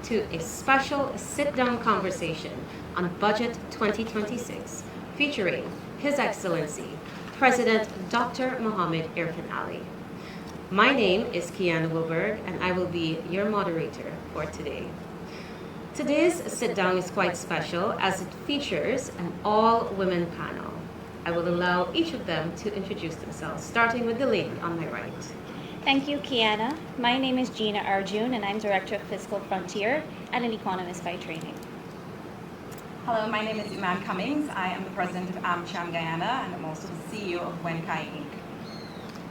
to a special sit-down conversation on Budget 2026 featuring His Excellency President Dr. Mohamed Irfaan Ali. My name is Kiana Wilberg and I will be your moderator for today. Today's sit-down is quite special as it features an all-women panel. I will allow each of them to introduce themselves, starting with the lady on my right. Thank you, Kiana. My name is Gina Arjun, and I'm Director of Fiscal Frontier and an economist by training. Hello, my name is Iman Cummings. I am the president of AmCham Guyana, and I'm also the CEO of Wenkai Inc.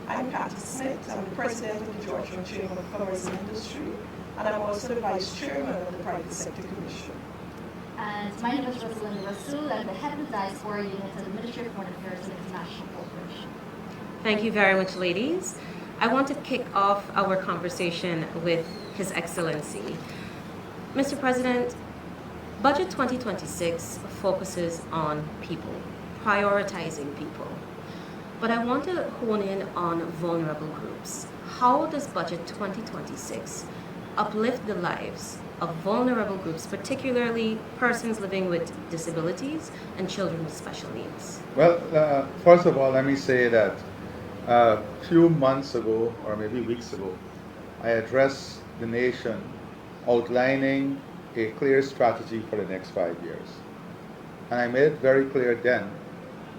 I'm Kathy Smith. I'm the president of the Georgia Chamber of Commerce and Industry, and I'm also the vice chairman of the Private Sector Commission. And my name is Rosalind Rasul. I'm the head of the diaspora unit at the Ministry of Foreign Affairs and International Cooperation. Thank you very much, ladies. I want to kick off our conversation with His Excellency. Mr. President, Budget 2026 focuses on people, prioritizing people. But I want to hone in on vulnerable groups. How does Budget 2026 uplift the lives of vulnerable groups, particularly persons living with disabilities and children with special needs? Well, first of all, let me say that a few months ago, or maybe weeks ago, I addressed the nation outlining a clear strategy for the next 5 years. And I made it very clear then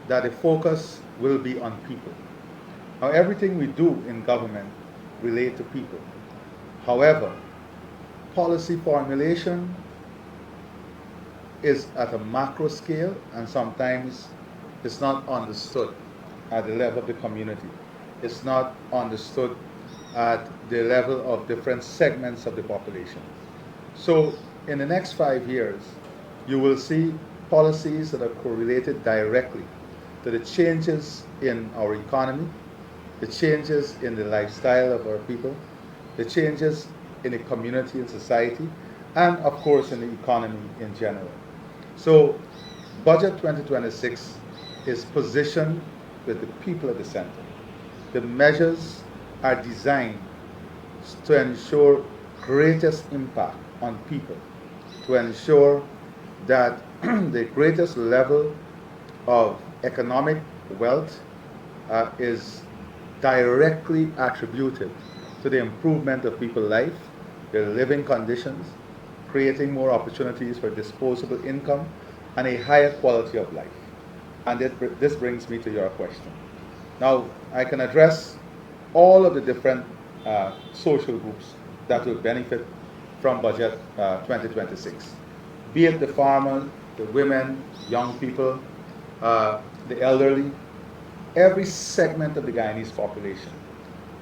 that the focus will be on people. Now, everything we do in government relates to people. However, policy formulation is at a macro scale and sometimes it's not understood at the level of the community. It's not understood at the level of different segments of the population. So in the next 5 years, you will see policies that are correlated directly to the changes in our economy, the changes in the lifestyle of our people, the changes in the community and society, and of course in the economy in general. So Budget 2026 is positioned with the people at the center. The measures are designed to ensure greatest impact on people, to ensure that the greatest level of economic wealth is directly attributed to the improvement of people's life, their living conditions, creating more opportunities for disposable income, and a higher quality of life. And this brings me to your question. Now, I can address all of the different social groups that will benefit from Budget 2026, be it the farmers, the women, young people, the elderly. Every segment of the Guyanese population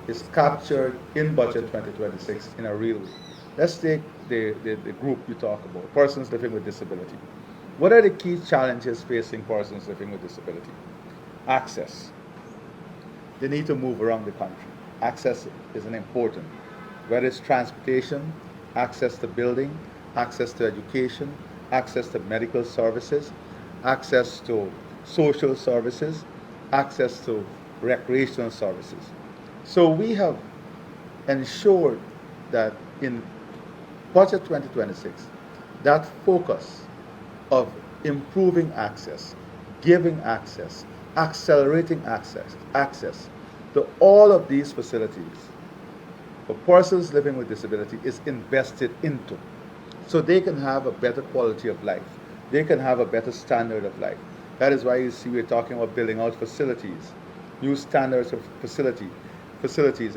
is captured in Budget 2026 in a real way. Let's take the group you talk about, persons living with disability. What are the key challenges facing persons living with disability? Access. They need to move around the country. Access is an important, whether it's transportation, access to building, access to education, access to medical services, access to social services, access to recreational services. So we have ensured that in Budget 2026, that focus of improving access, giving access, accelerating access to all of these facilities for persons living with disability is invested into, so they can have a better quality of life. They can have a better standard of life. That is why you see we're talking about building out facilities, new standards of facilities,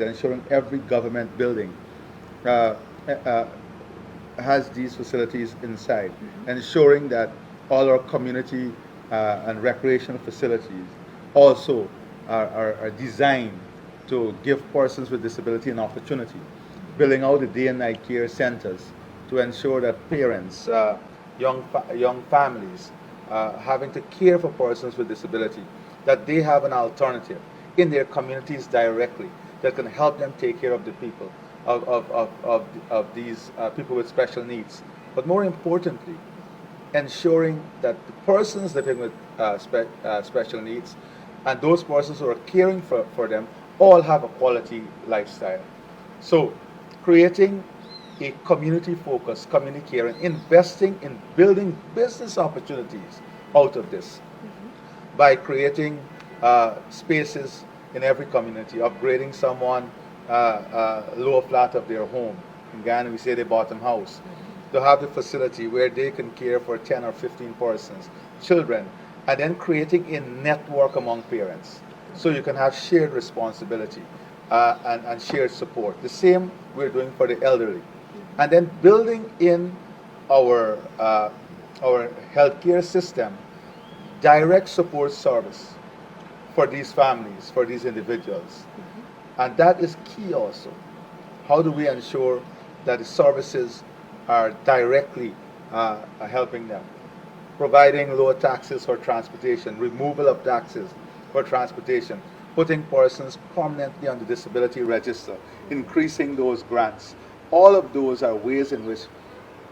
and ensuring every government building has these facilities inside, ensuring that all our community and recreational facilities also are designed to give persons with disability an opportunity, building out the day and night care centers to ensure that parents, young families having to care for persons with disability, that they have an alternative in their communities directly that can help them take care of the people, of these people with special needs. But more importantly, ensuring that the persons living with special needs and those persons who are caring for them all have a quality lifestyle. So creating a community focus, community care, and investing in building business opportunities out of this by creating spaces in every community, upgrading someone lower flat of their home. In Ghana, we say the bottom house. To have the facility where they can care for 10 or 15 persons, children, and then creating a network among parents. So you can have shared responsibility and shared support. The same we're doing for the elderly. And then building in our healthcare system direct support service for these families, for these individuals. And that is key also. How do we ensure that the services are directly helping them? Providing lower taxes for transportation, removal of taxes for transportation, putting persons permanently on the disability register, increasing those grants. All of those are ways in which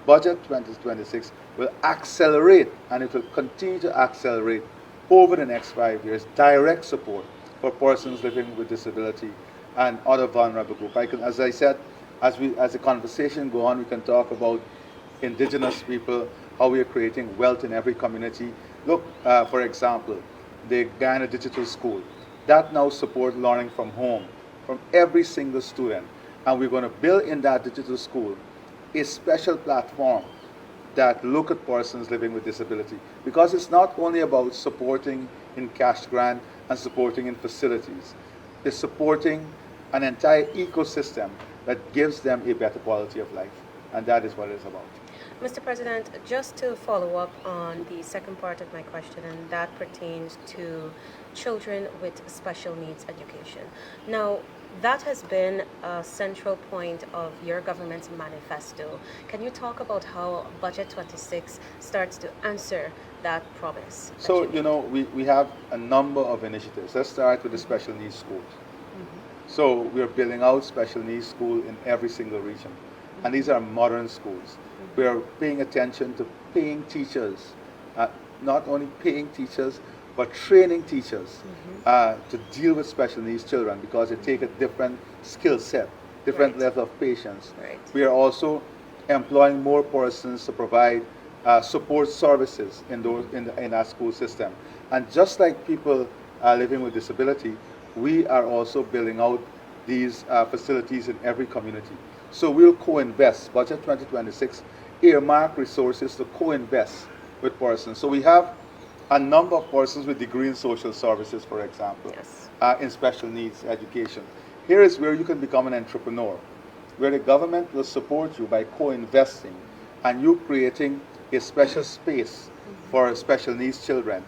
Budget 2026 will accelerate, and it will continue to accelerate over the next 5 years, direct support for persons living with disability and other vulnerable groups. As I said, as the conversation go on, we can talk about indigenous people, how we are creating wealth in every community. Look, for example, the Ghana Digital School. That now supports learning from home from every single student. And we're going to build in that digital school a special platform that look at persons living with disability. Because it's not only about supporting in cash grant and supporting in facilities. It's supporting an entire ecosystem that gives them a better quality of life. And that is what it's about. Mr. President, just to follow up on the second part of my question, and that pertains to children with special needs education. Now, that has been a central point of your government's manifesto. Can you talk about how Budget 26 starts to answer that promise? So, we have a number of initiatives. Let's start with the special needs schools. So we're building out special needs schools in every single region. And these are modern schools. We are paying attention to paying teachers, not only paying teachers, but training teachers to deal with special needs children, because they take a different skill set, different level of patience. Right. We are also employing more persons to provide support services in our school system. And just like people living with disability, we are also building out these facilities in every community. So we'll co-invest. Budget 2026 earmark resources to co-invest with persons. So we have a number of persons with degree in social services, for example, Yes. In special needs education. Here is where you can become an entrepreneur, where the government will support you by co-investing and you creating a special space for special needs children.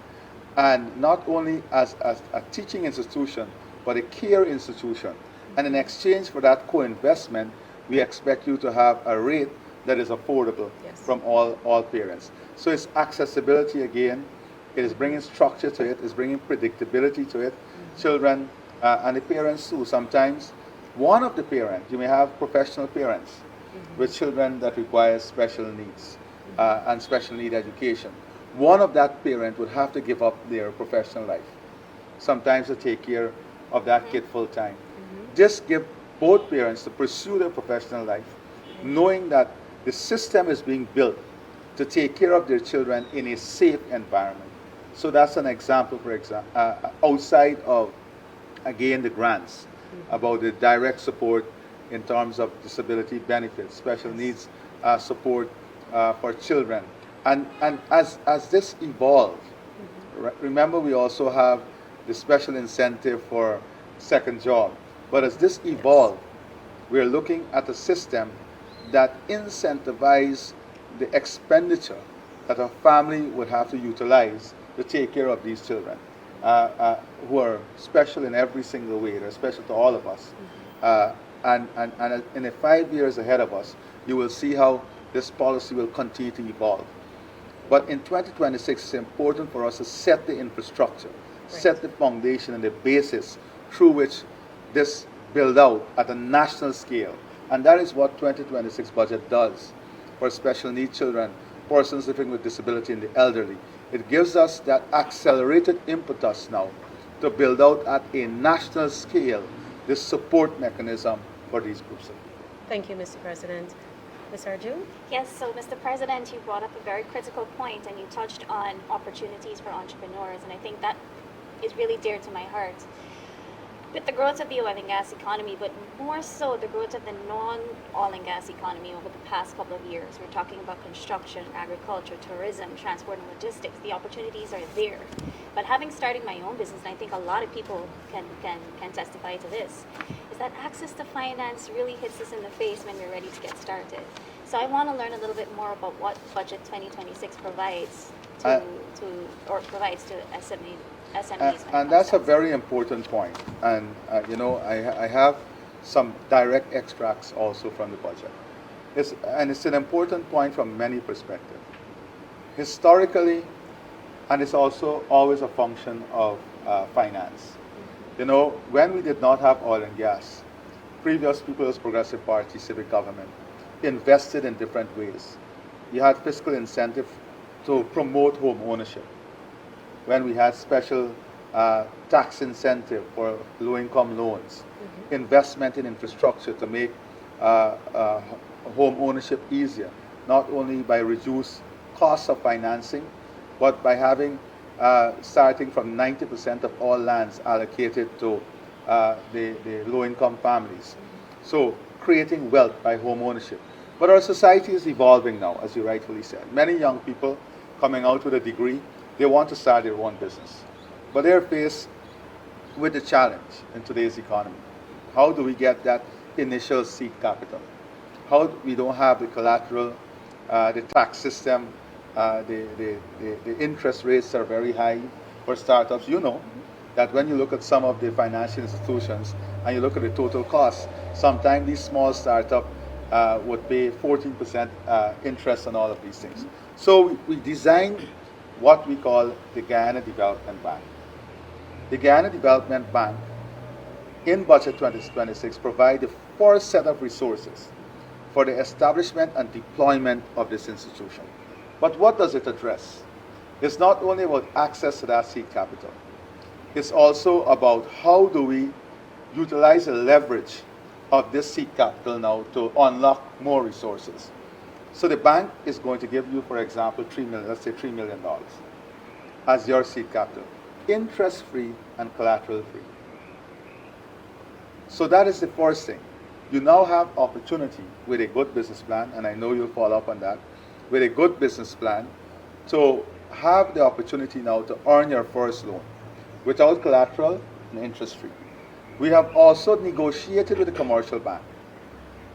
And not only as a teaching institution, but a care institution. And in exchange for that co-investment, we expect you to have a rate that is affordable Yes. from all parents. So it's accessibility again. It is bringing structure to it. It's bringing predictability to it. Children and the parents too. Sometimes one of the parents, you may have professional parents with children that require special needs and special need education. One of that parent would have to give up their professional life, sometimes to take care of that kid full time. Just give both parents to pursue their professional life, knowing that the system is being built to take care of their children in a safe environment. So that's an example, for example, outside of, again, the grants, about the direct support in terms of disability benefits, special needs support for children. And as this evolves, remember we also have the special incentive for second job. But as this evolves, we're looking at a system that incentivizes the expenditure that a family would have to utilize to take care of these children, who are special in every single way. They're special to all of us. And in the 5 years ahead of us, you will see how this policy will continue to evolve. But in 2026, it's important for us to set the infrastructure, set the foundation and the basis through which this build out at a national scale. And that is what 2026 budget does for special needs children, persons living with disability, and the elderly. It gives us that accelerated impetus now to build out at a national scale this support mechanism for these groups of people. Thank you, Mr. President. Ms. Arjun? Yes, so Mr. President, you brought up a very critical point and you touched on opportunities for entrepreneurs, and I think that is really dear to my heart. With the growth of the oil and gas economy, but more so the growth of the non-oil and gas economy over the past couple of years, we're talking about construction, agriculture, tourism, transport, and logistics. The opportunities are there. But having started my own business, and I think a lot of people can testify to this, is that access to finance really hits us in the face when we're ready to get started. So I want to learn a little bit more about what Budget 2026 provides to SMEs. And that's a very important point. And I have some direct extracts also from the budget. It's an important point from many perspectives. Historically, and it's also always a function of finance. When we did not have oil and gas, previous People's Progressive Party civic government invested in different ways. You had fiscal incentive to promote home ownership. When we had special tax incentive for low-income loans, investment in infrastructure to make home ownership easier, not only by reduced costs of financing, but by having starting from 90% of all lands allocated to the low-income families. So creating wealth by home ownership. But our society is evolving now, as you rightfully said. Many young people coming out with a degree, they want to start their own business. But they're faced with the challenge in today's economy. How do we get that initial seed capital? We don't have the collateral, the tax system, the interest rates are very high for startups. You know that when you look at some of the financial institutions and you look at the total cost, sometimes these small startups would pay 14% interest on all of these things. So we designed what we call the Guyana Development Bank. The Guyana Development Bank in Budget 2026 provide the first set of resources for the establishment and deployment of this institution. But what does it address? It's not only about access to that seed capital. It's also about how do we utilize the leverage of this seed capital now to unlock more resources. So the bank is going to give you, for example, let's say $3 million as your seed capital, interest-free and collateral-free. So that is the first thing. You now have opportunity with a good business plan, and I know you'll follow up on that, with a good business plan to have the opportunity now to earn your first loan without collateral and interest-free. We have also negotiated with the commercial bank,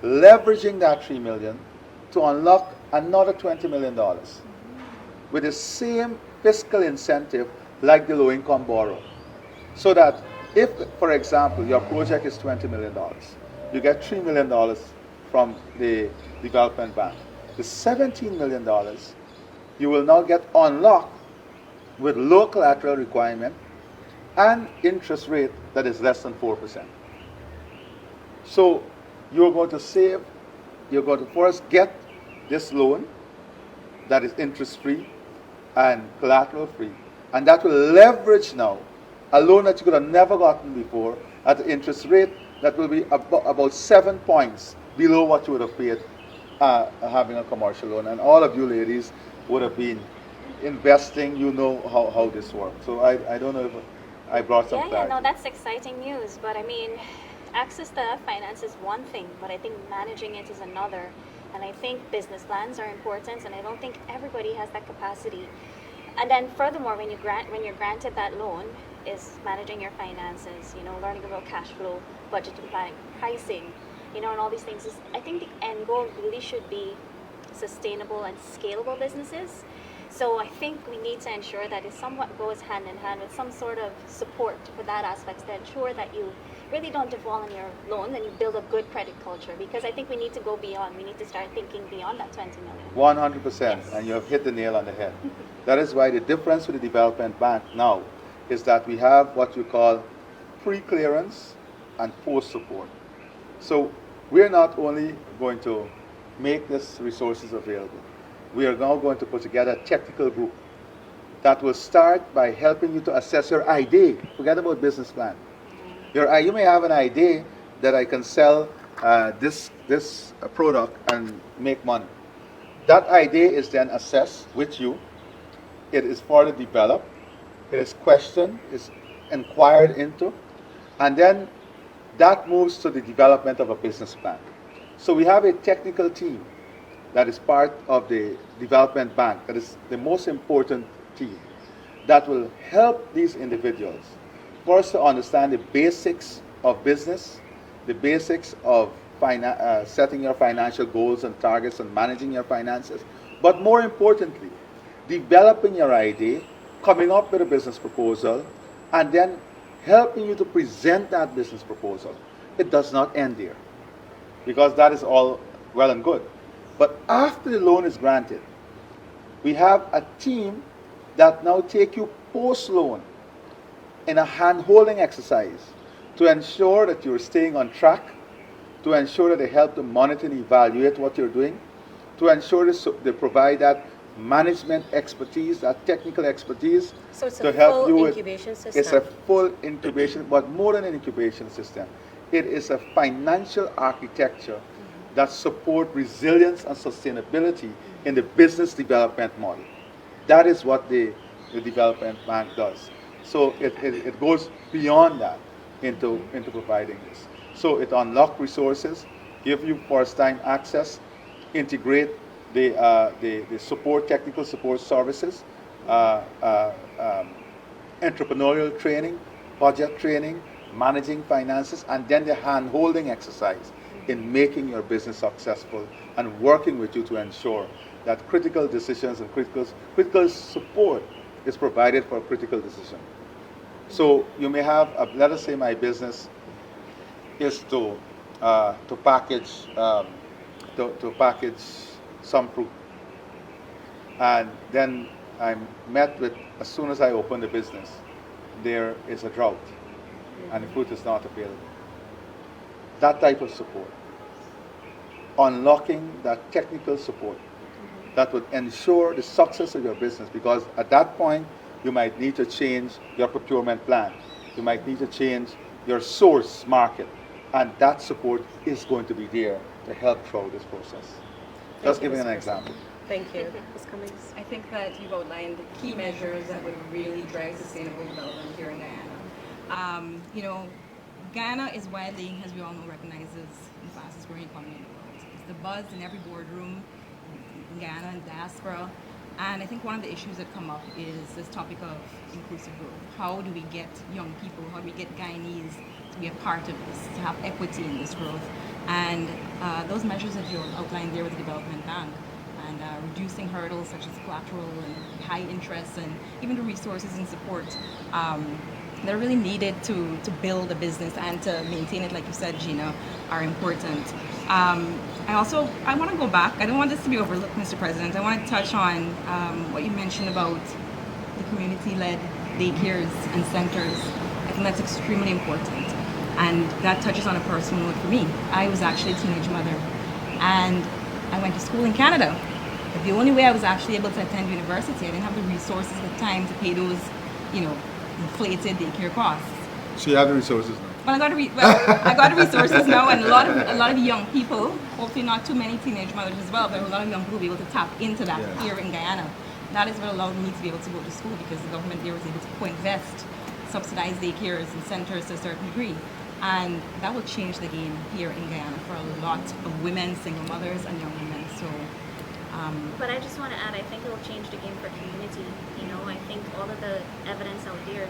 leveraging that $3 million to unlock another $20 million with the same fiscal incentive like the low-income borrower. So that if, for example, your project is $20 million, you get $3 million from the development bank. The $17 million you will now get unlocked with low collateral requirement and interest rate that is less than 4%. So you're going to save, you're going to first get this loan that is interest-free and collateral-free, and that will leverage now a loan that you could have never gotten before at an interest rate that will be about 7 points below what you would have paid having a commercial loan. And all of you ladies would have been investing, you know how this works. So I don't know if I brought some clarity. No, that's exciting news. But I mean, access to finance is one thing, but I think managing it is another. And I think business plans are important, and I don't think everybody has that capacity. And then furthermore, when you're granted that loan, is managing your finances, learning about cash flow, budgeting planning, pricing, and all these things. I think the end goal really should be sustainable and scalable businesses. So I think we need to ensure that it somewhat goes hand in hand with some sort of support for that aspect to ensure that you really don't default on your loan and you build a good credit culture, because I think we need to go beyond. We need to start thinking beyond that 20 million. 100%, yes. And you have hit the nail on the head. That is why the difference with the development bank now is that we have what you call pre-clearance and post-support. So we're not only going to make these resources available, we are now going to put together a technical group that will start by helping you to assess your idea. Forget about business plan. You may have an idea that I can sell this this product and make money. That idea is then assessed with you. It is further developed. It is questioned, is inquired into, and then that moves to the development of a business plan. So we have a technical team that is part of the development bank, that is the most important team, that will help these individuals first to understand the basics of business, the basics of setting your financial goals and targets and managing your finances, but more importantly, developing your idea, coming up with a business proposal, and then helping you to present that business proposal. It does not end there, because that is all well and good. But after the loan is granted, we have a team that now take you post-loan in a hand-holding exercise to ensure that you're staying on track, to ensure that they help to monitor and evaluate what you're doing, to ensure they provide that management expertise, that technical expertise So it's to a help you full with. incubation system. It's a full incubation, but more than an incubation system. It is a financial architecture that support resilience and sustainability in the business development model. That is what the development bank does. So it goes beyond that into providing this. So it unlocks resources, give you first-time access, integrate the support, technical support services, entrepreneurial training, budget training, managing finances, and then the hand-holding exercise in making your business successful and working with you to ensure that critical decisions and critical support is provided for a critical decision. So you may have, let us say my business is to package some fruit, and then I'm met with, as soon as I open the business, there is a drought and the fruit is not available. That type of support, unlocking that technical support that would ensure the success of your business, because at that point you might need to change your procurement plan, you might need to change your source market, and that support is going to be there to help through this process. Just giving an example. Thank you. Ms. Cummings? I think that you've outlined the key measures that would really drive sustainable development here in Guyana. Guyana is widely, as we all know, recognized as the fastest growing economy in the world. It's the buzz in every boardroom in Guyana and diaspora. And I think one of the issues that come up is this topic of inclusive growth. How do we get young people, how do we get Guyanese to be a part of this, to have equity in this growth? And those measures that you outlined there with the development bank, and reducing hurdles such as collateral and high interest, and even the resources and support that are really needed to build a business and to maintain it, like you said, Gina, are important. I want to go back. I don't want this to be overlooked, Mr. President. I want to touch on what you mentioned about the community-led daycares and centers. I think that's extremely important. And that touches on a personal note for me. I was actually a teenage mother, and I went to school in Canada. But the only way I was actually able to attend university, I didn't have the resources at the time to pay those, inflated daycare costs. So you have the resources now. Well, I got the resources now, and a lot of young people, hopefully not too many teenage mothers as well, but a lot of young people will be able to tap into that here in Guyana. That is what allowed me to be able to go to school, because the government there was able to co-invest, subsidize daycares and centers to a certain degree. And that will change the game here in Guyana for a lot of women, single mothers, and young women. So, But I just want to add, I think it will change the game for community. I think all of the evidence out there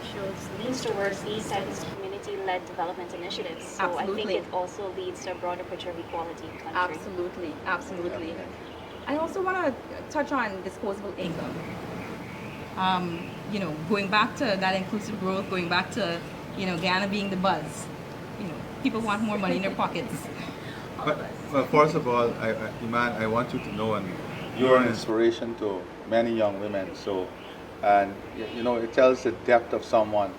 leads towards these types of community-led development initiatives. So Absolutely. I think it also leads to a broader picture of equality in the country. Absolutely. I also want to touch on disposable income. Going back to that inclusive growth, going back to, Guyana being the buzz. People want more money in their pockets. Well, first of all, Iman, I want you to know, and you're an inspiration to many young women. So, and it tells the depth of someone,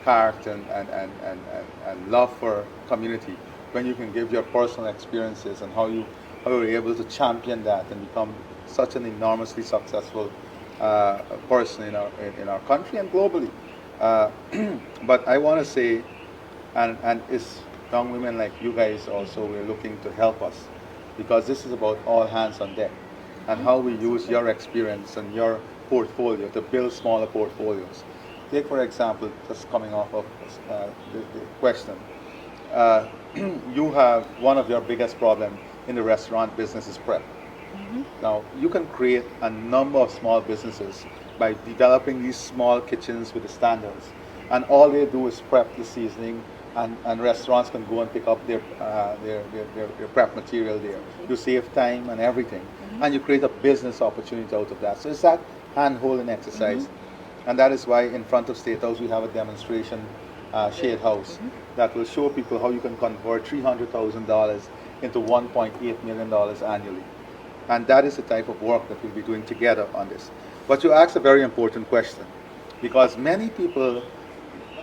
character and love for community, when you can give your personal experiences and how you were able to champion that and become such an enormously successful person in our country and globally. But I want to say, and it's young women like you guys also, we're looking to help us, because this is about all hands on deck and how we use your experience and your portfolio to build smaller portfolios. Take, for example, just coming off of the question, you have one of your biggest problems in the restaurant business is prep. Now, you can create a number of small businesses by developing these small kitchens with the standards. And all they do is prep the seasoning, and restaurants can go and pick up their prep material there. You save time and everything. And you create a business opportunity out of that. So it's that hand-holding exercise. And that is why in front of State House we have a demonstration shade house that will show people how you can convert $300,000 into $1.8 million annually. And that is the type of work that we'll be doing together on this. But you asked a very important question, because many people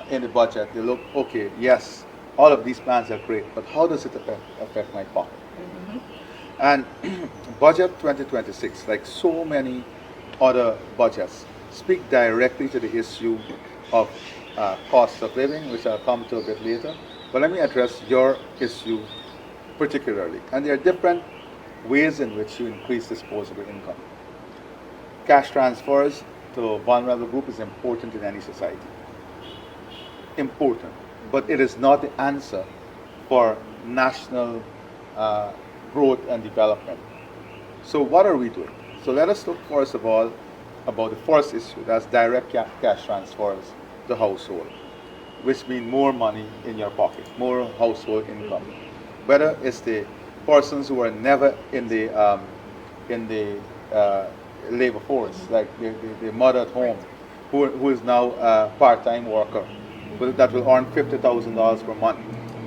in the budget, they look, okay, yes, all of these plans are great, but how does it affect my pocket? And Budget 2026, like so many other budgets, speak directly to the issue of cost of living, which I'll come to a bit later. But let me address your issue particularly. And there are different ways in which you increase disposable income. Cash transfers to a vulnerable group is important in any society. Important. But it is not the answer for national growth and development. So what are we doing? So let us look first of all about the first issue, that's direct cash transfers to household, which means more money in your pocket, more household income. Whether it's the persons who are never in the labor force, like the mother at home, who is now a part-time worker, that will earn $50,000 per month.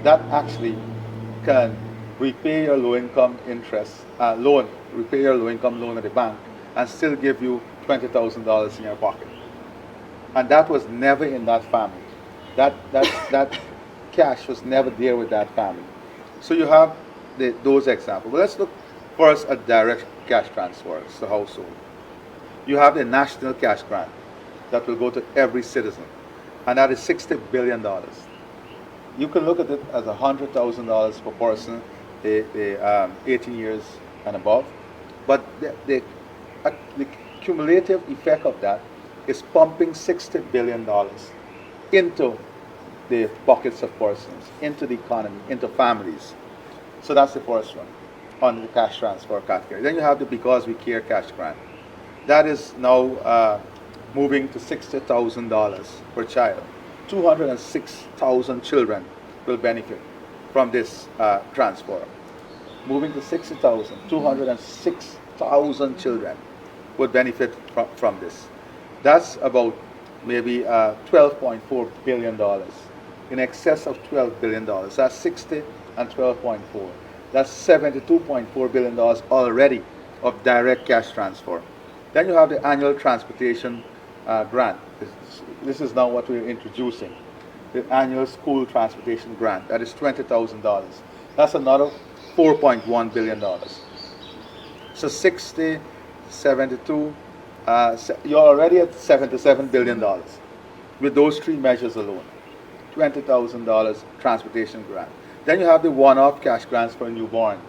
That actually can repay your low-income loan, repay your low-income loan at the bank, and still give you $20,000 in your pocket. And that was never in that family. That cash was never there with that family. So you have those examples. But let's look first at direct cash transfers to household. You have the national cash grant that will go to every citizen, and that is $60 billion. You can look at it as $100,000 per person, 18 years and above, but the cumulative effect of that is pumping $60 billion into the pockets of persons, into the economy, into families. So that's the first one on the cash transfer category. Then you have the Because We Care cash grant. That is now moving to $60,000 per child. 206,000 children will benefit from this transfer. Moving to 60,000, 206,000 children would benefit from this. That's about maybe $12.4 billion, in excess of $12 billion. That's 60 and 12.4. That's $72.4 billion already of direct cash transfer. Then you have the annual transportation grant. This is now what we're introducing. The annual school transportation grant. That is $20,000. That's another $4.1 billion. So 60, 72, you're already at $77 billion with those three measures alone. $20,000 transportation grant. Then you have the one-off cash grants for a newborn.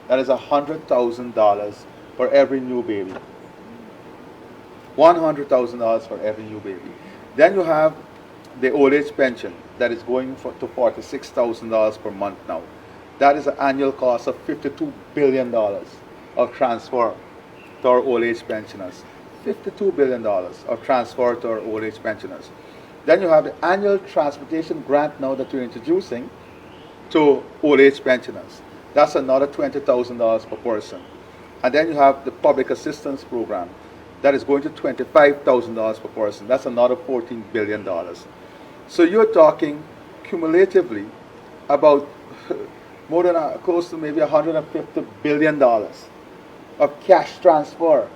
That is $100,000 for every new baby. $100,000 for every new baby. Then you have the old age pension that is going to $46,000 per month now. That is an annual cost of $52 billion of transfer to our old age pensioners. $52 billion of transfer to our old age pensioners. Then you have the annual transportation grant now that we're introducing to old age pensioners. That's another $20,000 per person. And then you have the public assistance program that is going to $25,000 per person. That's another $14 billion. So you're talking cumulatively about more than close to maybe $150 billion of cash transfer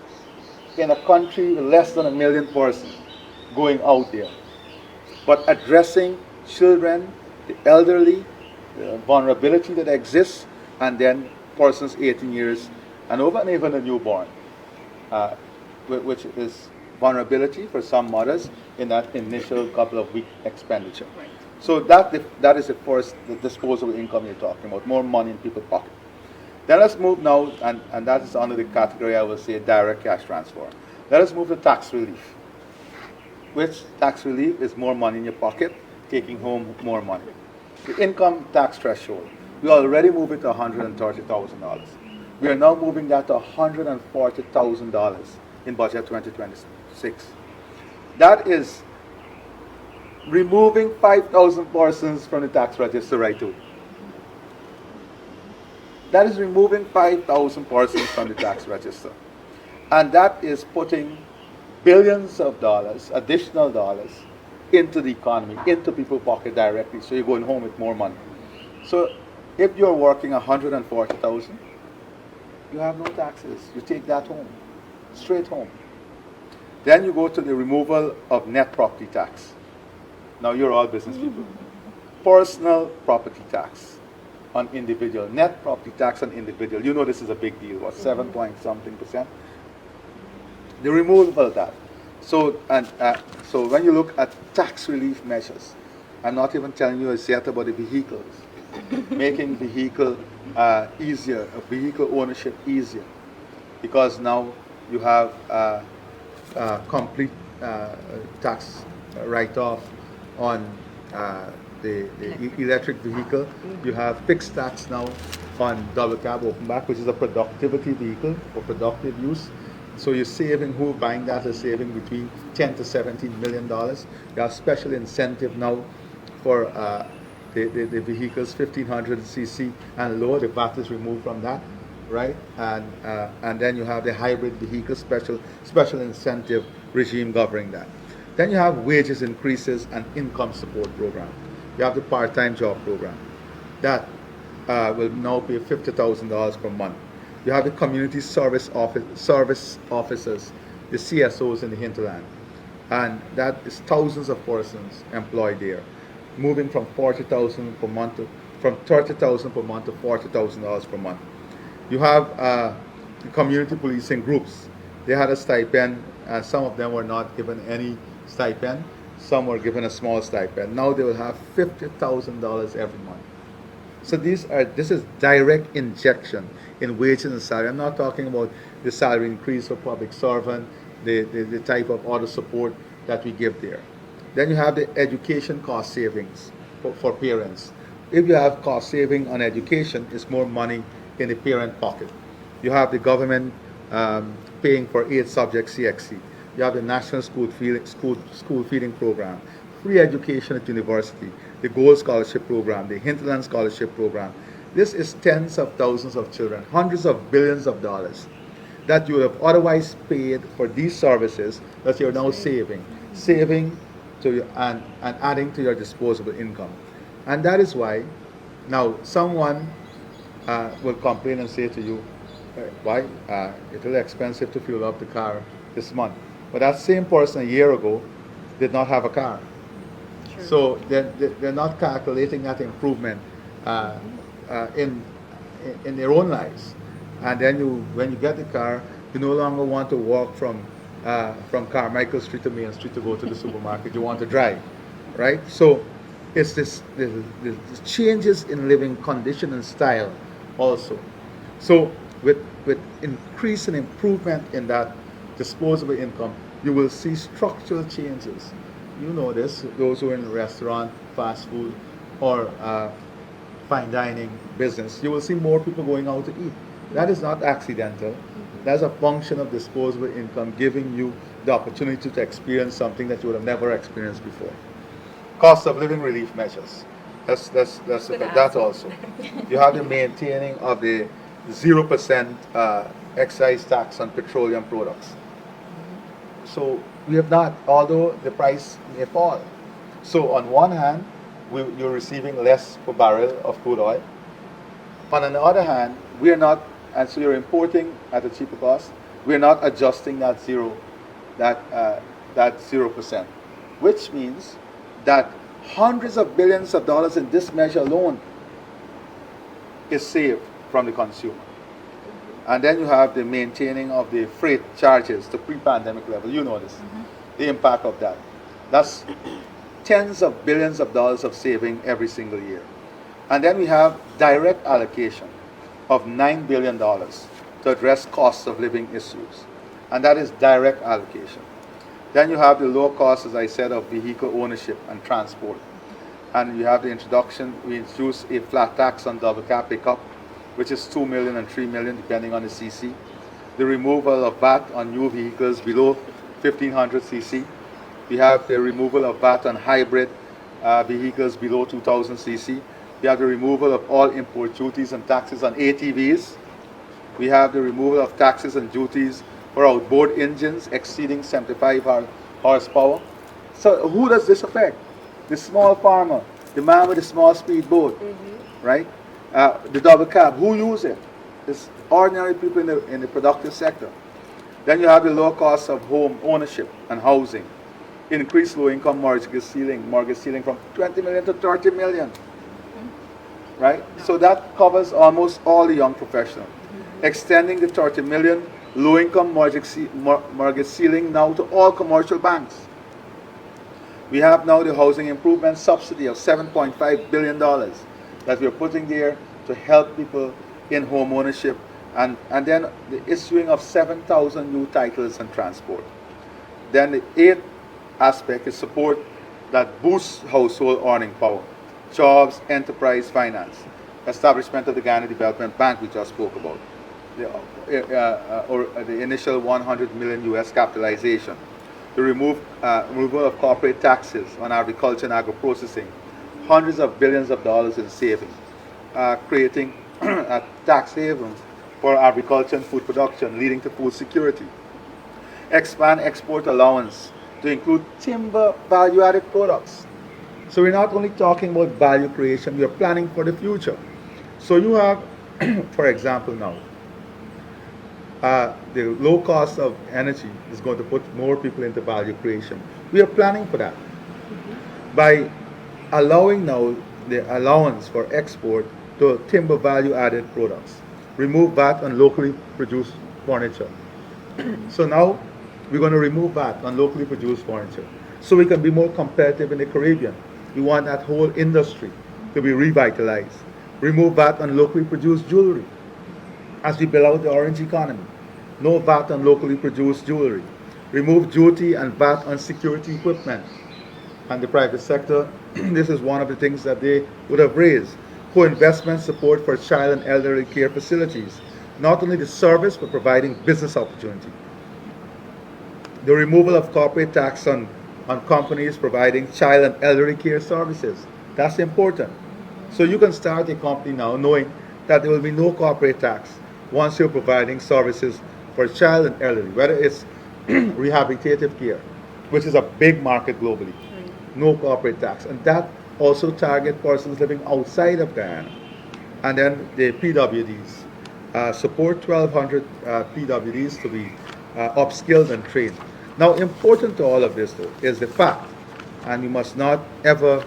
in a country with less than 1 million persons going out there. But addressing children, the elderly, the vulnerability that exists, and then persons 18 years and over, and even a newborn, which is vulnerability for some mothers in that initial couple of week expenditure. Right. So that is the first the disposable income you're talking about, more money in people's pocket. Then let's move now, and that is under the category, I will say, direct cash transfer. Let us move to tax relief, which tax relief is more money in your pocket, taking home more money. The income tax threshold, we already moved it to $130,000. We are now moving that to $140,000 in budget 2026. That is removing 5,000 persons from the tax register right away. That is removing 5,000 persons from the tax register. And that is putting billions of dollars, additional dollars, into the economy, into people's pocket directly. So you're going home with more money. So if you're working 140,000, you have no taxes. You take that home, straight home. Then you go to the removal of net property tax. Now you're all business people. Personal property tax on individual, net property tax on individual. You know this is a big deal. What, 7 point something percent? The removal of that. So so when you look at tax relief measures, I'm not even telling you as yet about the vehicles, making vehicle easier, vehicle ownership easier, because now you have complete tax write-off on the electric vehicle. You have fixed tax now on double cab open back, which is a productivity vehicle for productive use. So you're saving, who buying that is saving between $10 to $17 million. You have special incentive now for the vehicles 1500 cc and lower. The VAT is removed from that, right? And then you have the hybrid vehicle special incentive regime governing that. Then you have wages increases and income support program. You have the part-time job program that will now pay $50,000 per month. You have the community service officers, the CSOs in the hinterland, and that is thousands of persons employed there, moving from $40,000 per month from $30,000 per month to $40,000 per month. You have the community policing groups. They had a stipend, and some of them were not given any stipend. Some were given a small stipend. Now they will have $50,000 every month. So this is direct injection in wages and salary. I'm not talking about the salary increase for public servant, the type of other support that we give there. Then you have the education cost savings for parents. If you have cost saving on education, it's more money in the parent pocket. You have the government paying for 8 subjects CXC. You have the National School Feeding Program, free education at university, the Gold Scholarship Program, the Hinterland Scholarship Program. This is tens of thousands of children, hundreds of billions of dollars that you would have otherwise paid for these services that you're now saving to your, and adding to your disposable income. And that is why now someone will complain and say to you, why? It's a little expensive to fuel up the car this month. But that same person a year ago did not have a car. True. So they're not calculating that improvement in their own lives. And then when you get the car, you no longer want to walk from Carmichael Street to Main Street to go to the supermarket. You want to drive, right? So it's the changes in living condition and style also. So with increase and improvement in that disposable income, you will see structural changes. You know this, those who are in restaurant, fast food, or fine dining business, you will see more people going out to eat. That is not accidental. That's a function of disposable income giving you the opportunity to experience something that you would have never experienced before. Cost of living relief measures. That's that also. You have the maintaining of the 0% excise tax on petroleum products. So we have not, although the price may fall. So on one hand, you're receiving less per barrel of crude oil. But on the other hand, we are not, and so you're importing at a cheaper cost. We are not adjusting that 0%, which means that hundreds of billions of dollars in this measure alone is saved from the consumer. And then you have the maintaining of the freight charges to pre-pandemic level. You know this, the impact of that. That's tens of billions of dollars of saving every single year. And then we have direct allocation of $9 billion to address costs of living issues. And that is direct allocation. Then you have the low cost, as I said, of vehicle ownership and transport. And you have the introduction, we introduced a flat tax on double cab pickup, which is $2 million and $3 million, depending on the CC. The removal of VAT on new vehicles below 1500 cc. We have the removal of VAT on hybrid vehicles below 2000 cc. We have the removal of all import duties and taxes on ATVs. We have the removal of taxes and duties for outboard engines exceeding 75 horsepower. So who does this affect? The small farmer, the man with the small speedboat, right? The double cab, who use it? It's ordinary people in the productive sector. Then you have the low cost of home ownership and housing. Increased low-income mortgage ceiling from 20 million to 30 million, right? So that covers almost all the young professionals. Extending the 30 million low-income mortgage ceiling now to all commercial banks. We have now the housing improvement subsidy of $7.5 billion that we're putting there to help people in home ownership, and then the issuing of 7,000 new titles and transport. Then the eighth aspect is support that boosts household earning power, jobs, enterprise finance, establishment of the Ghana Development Bank we just spoke about, the initial 100 million US capitalization, the removal of corporate taxes on agriculture and agro-processing, hundreds of billions of dollars in savings, creating a tax haven for agriculture and food production, leading to food security. Expand export allowance to include timber value-added products. So we're not only talking about value creation, we are planning for the future. So you have, for example now, the low cost of energy is going to put more people into value creation. We are planning for that by allowing now the allowance for export to timber value-added products. Remove VAT on locally produced furniture. So now we're going to remove VAT on locally produced furniture so we can be more competitive in the Caribbean. We want that whole industry to be revitalized. Remove VAT on locally produced jewelry as we build out the orange economy. No VAT on locally produced jewelry. Remove duty and VAT on security equipment. And the private sector, this is one of the things that they would have raised. Co-investment support for child and elderly care facilities. Not only the service, but providing business opportunity. The removal of corporate tax on companies providing child and elderly care services. That's important. So you can start a company now knowing that there will be no corporate tax once you're providing services for child and elderly, whether it's rehabilitative care, which is a big market globally. No corporate tax. And that also target persons living outside of Guyana. And then the PWDs. Support 1,200 PWDs to be upskilled and trained. Now, important to all of this, though, is the fact, and you must not ever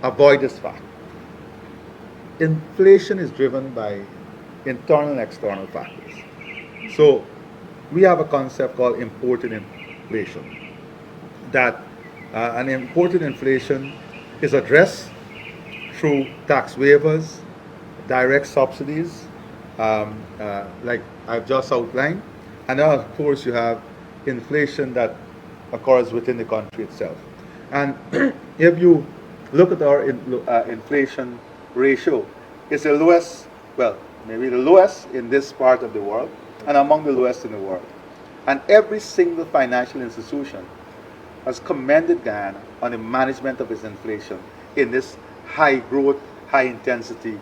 avoid this fact. Inflation is driven by internal and external factors. So, we have a concept called imported inflation. That an imported inflation is addressed through tax waivers, direct subsidies, like I've just outlined. And then, of course, you have inflation that occurs within the country itself. And if you look at our inflation ratio, it's the lowest, well, maybe the lowest in this part of the world, and among the lowest in the world. And every single financial institution has commended Guyana on the management of its inflation in this high growth, high intensity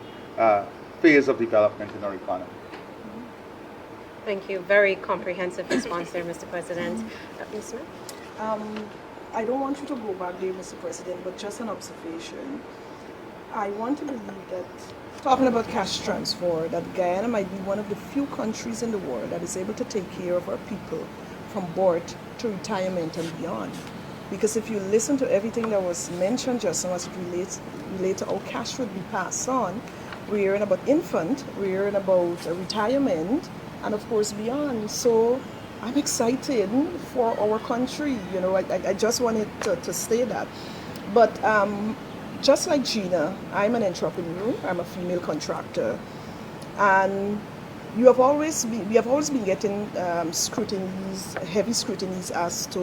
phase of development in our economy. Thank you. Very comprehensive response there, Mr. President. Ms. Smith? I don't want you to go back there, Mr. President, but just an observation. I want to believe that, talking about cash transfer, that Guyana might be one of the few countries in the world that is able to take care of our people from birth to retirement and beyond. Because if you listen to everything that was mentioned just now as it relates to how cash would be passed on, we're hearing about infant, we're hearing about retirement, and of course beyond. So I'm excited for our country. You know, I just wanted to say that. But just like Gina, I'm an entrepreneur. I'm a female contractor, and we have always been getting scrutinies, heavy scrutinies as to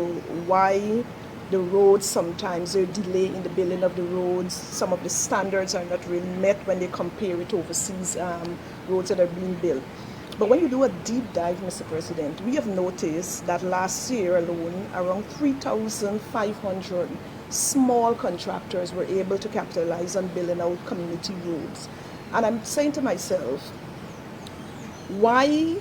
why the roads sometimes there are delay in the building of the roads. Some of the standards are not really met when they compare it to overseas roads that are being built. But when you do a deep dive, Mr. President, we have noticed that last year alone, around 3,500 small contractors were able to capitalize on building out community roads. And I'm saying to myself, why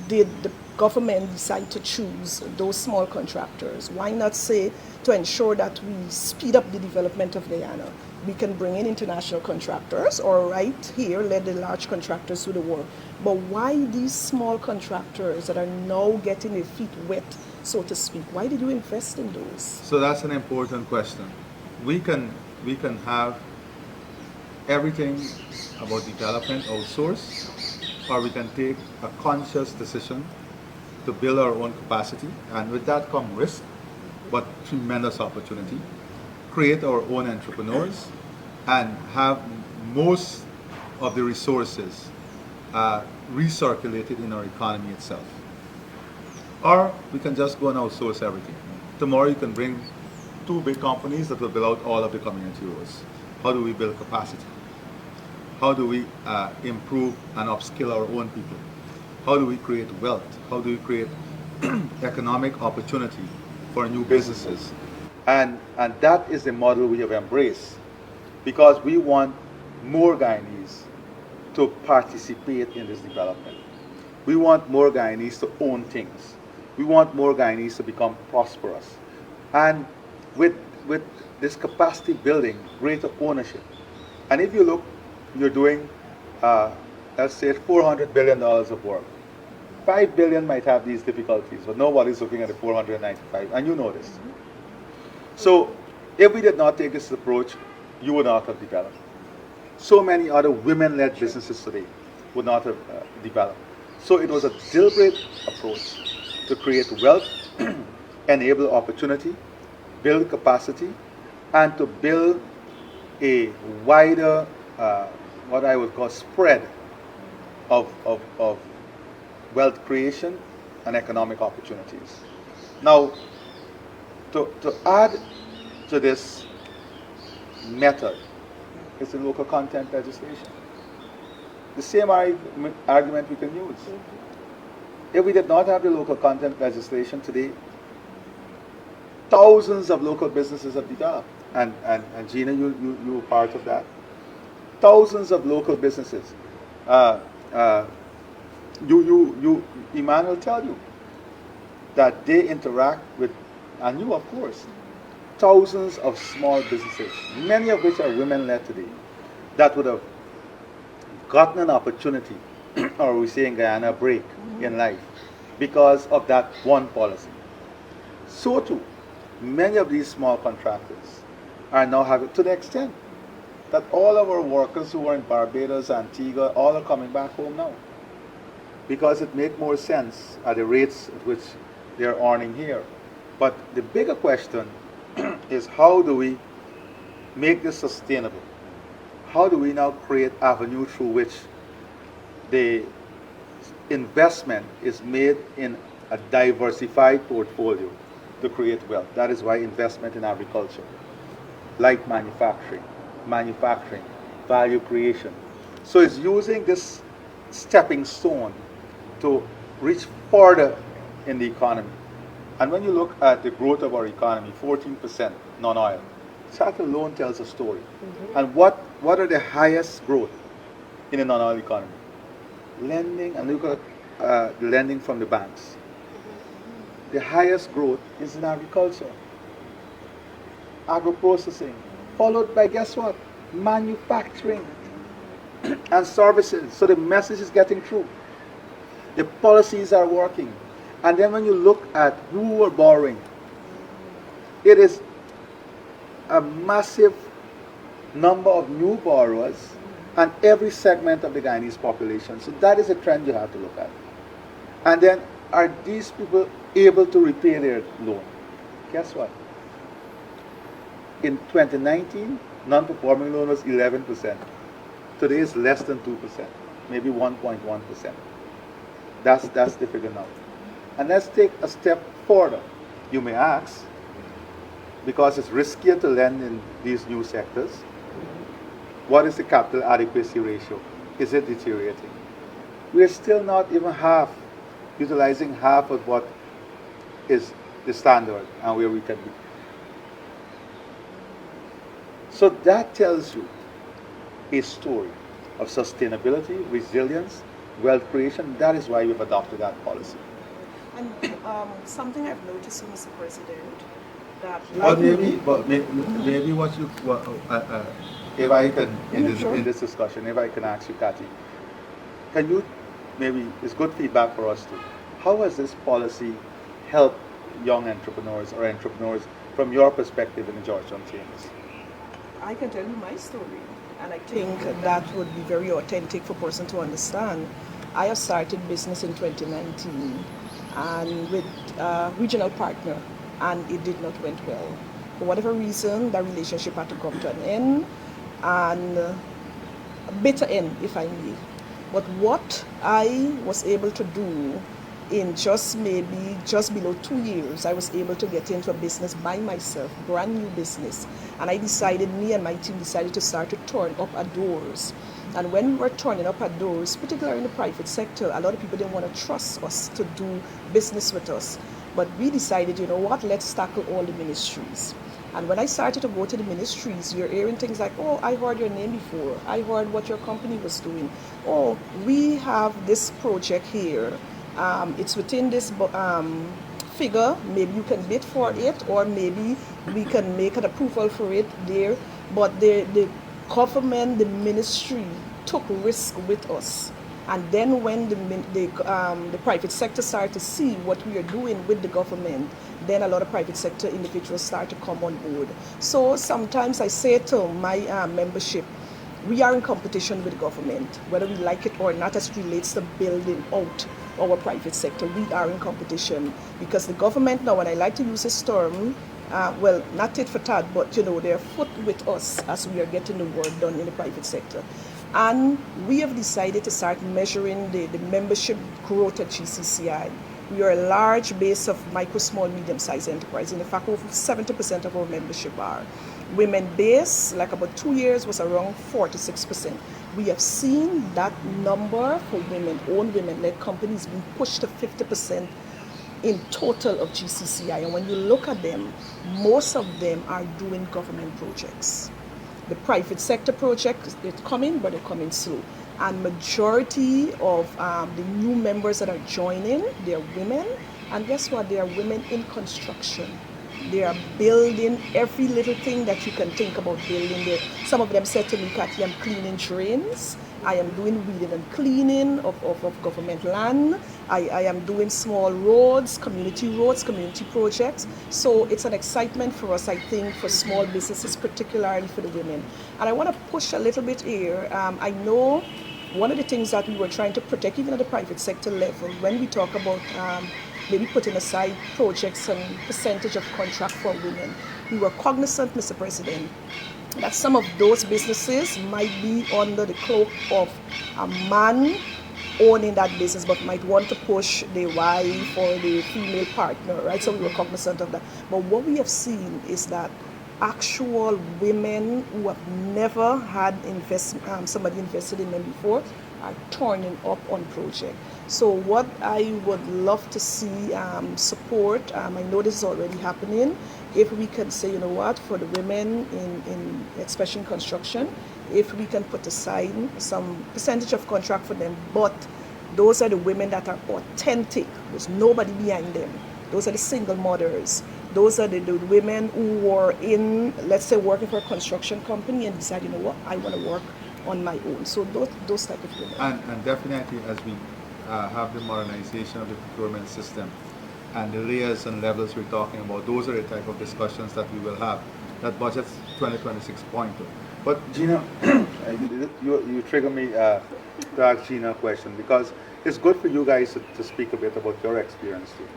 did the government decide to choose those small contractors? Why not say to ensure that we speed up the development of Guyana? We can bring in international contractors, or right here, let the large contractors do the work. But why these small contractors that are now getting their feet wet, so to speak? Why did you invest in those? So that's an important question. We can have everything about development outsourced, or we can take a conscious decision to build our own capacity, and with that come risk, but tremendous opportunity. Create our own entrepreneurs and have most of the resources recirculated in our economy itself. Or we can just go and outsource everything. Tomorrow you can bring two big companies that will build out all of the community roads. How do we build capacity? How do we improve and upskill our own people? How do we create wealth? How do we create economic opportunity for new businesses? And that is the model we have embraced, because we want more Guyanese to participate in this development. We want more Guyanese to own things. We want more Guyanese to become prosperous. And with this building, greater ownership. And if you look, you're doing, let's say, $400 billion of work. $5 billion might have these difficulties, but nobody's looking at the 495, and you know this. So if we did not take this approach, you would not have developed. So many other women-led businesses today would not have developed. So it was a deliberate approach to create wealth, enable opportunity, build capacity, and to build a wider, what I would call spread of wealth creation and economic opportunities. Now, to add to this method is the local content legislation. The same argument we can use. If we did not have the local content legislation today, thousands of local businesses have developed. And Gina, you were part of that. Thousands of local businesses. Iman will tell you that they interact with, and you of course, thousands of small businesses, many of which are women-led today, that would have gotten an opportunity, or we say in Guyana, a break in life, because of that one policy. So too, many of these small contractors are now having, to the extent that all of our workers who are in Barbados, Antigua, all are coming back home now, because it makes more sense at the rates at which they're earning here. But the bigger question is, how do we make this sustainable? How do we now create avenue through which the investment is made in a diversified portfolio to create wealth? That is why investment in agriculture, light manufacturing, value creation. So it's using this stepping stone to reach further in the economy. And when you look at the growth of our economy, 14% non-oil, that alone tells a story. And what are the highest growth in a non-oil economy? Lending, and look at the lending from the banks. The highest growth is in agriculture, agro-processing, followed by, guess what? Manufacturing and services. So the message is getting through. The policies are working. And then when you look at who are borrowing, it is a massive number of new borrowers and every segment of the Guyanese population. So that is a trend you have to look at. And then are these people able to repay their loan? Guess what? In 2019, non-performing loan was 11%. Today it's less than 2%, maybe 1.1%. That's the figure now. And let's take a step further. You may ask, because it's riskier to lend in these new sectors, what is the capital adequacy ratio? Is it deteriorating? We're still not even utilizing half of what is the standard and where we can be. So that tells you a story of sustainability, resilience, wealth creation. That is why we've adopted that policy. And something I've noticed, Mr. President, that But maybe if I can, in this discussion, if I can ask you, Kathy, can you, maybe it's good feedback for us too, how has this policy helped young entrepreneurs or entrepreneurs from your perspective in the Georgetown Chambers? I can tell you my story, and I think that would be very authentic for a person to understand. I have started business in 2019 and with a regional partner, and it did not went well. For whatever reason, that relationship had to come to an end, and a bitter end, if I may. But what I was able to do in just below 2 years, I was able to get into a business by myself, brand new business. And me and my team decided to start to turn up our doors. And when we were turning up our doors, particularly in the private sector, a lot of people didn't want to trust us to do business with us. But we decided, you know what, let's tackle all the ministries. And when I started to go to the ministries, you're hearing things like, oh, I heard your name before. I heard what your company was doing. Oh, we have this project here. It's within this figure. Maybe you can bid for it, or maybe we can make an approval for it there. But the government, the ministry took risk with us. And then when the private sector started to see what we are doing with the government, then a lot of private sector individuals start to come on board. So sometimes I say to my membership, we are in competition with the government, whether we like it or not, as it relates to building out our private sector. We are in competition because the government now, and I like to use this term, well, not tit for tat, but you know, they're foot with us as we are getting the work done in the private sector. And we have decided to start measuring the membership growth at GCCI. We are a large base of micro, small, medium-sized enterprises. In fact, over 70% of our membership are women base. Like about 2 years was around 46%. We have seen that number for women-owned, women-led companies being pushed to 50% in total of GCCI. And when you look at them, most of them are doing government projects. The private sector projects, they're coming, but they're coming slow. And majority of the new members that are joining, they're women. And guess what? They are women in construction. They are building every little thing that you can think about building. Some of them said to me, Kathy, I'm cleaning drains. I am doing weeding and cleaning of government land. I am doing small roads, community projects. So it's an excitement for us, I think, for small businesses, particularly for the women. And I want to push a little bit here. I know one of the things that we were trying to protect, even at the private sector level, when we talk about maybe putting aside projects and percentage of contract for women, we were cognizant, Mr. President, that some of those businesses might be under the cloak of a man owning that business, but might want to push the wife or the female partner, right? So we were cognizant of that. But what we have seen is that actual women who have never had somebody invested in them before are turning up on project. So what I would love to see support, I know this is already happening, if we can say, you know what, for the women in especially in construction, if we can put aside some percentage of contract for them, but those are the women that are authentic, there's nobody behind them. Those are the single mothers. Those are the women who were in, let's say, working for a construction company and decide, you know what, I want to work on my own. So those type of women. And definitely, as we have the modernization of the procurement system and the layers and levels we're talking about, those are the type of discussions that we will have. That budget's 2026 point. But Gina, you trigger me to ask Gina a question, because it's good for you guys to speak a bit about your experience too.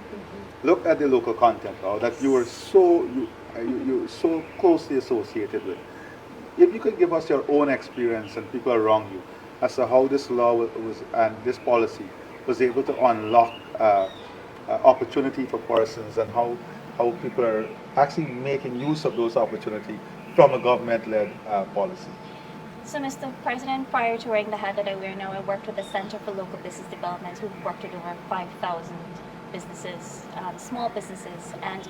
Look at the local content law that you were you so closely associated with. If you could give us your own experience and people around you as to how this law was and this policy was able to unlock opportunity for persons, and how people are actually making use of those opportunities from a government-led policy. So, Mr. President, prior to wearing the hat that I wear now, I worked with the Center for Local Business Development, who worked with over 5,000 businesses, small businesses, and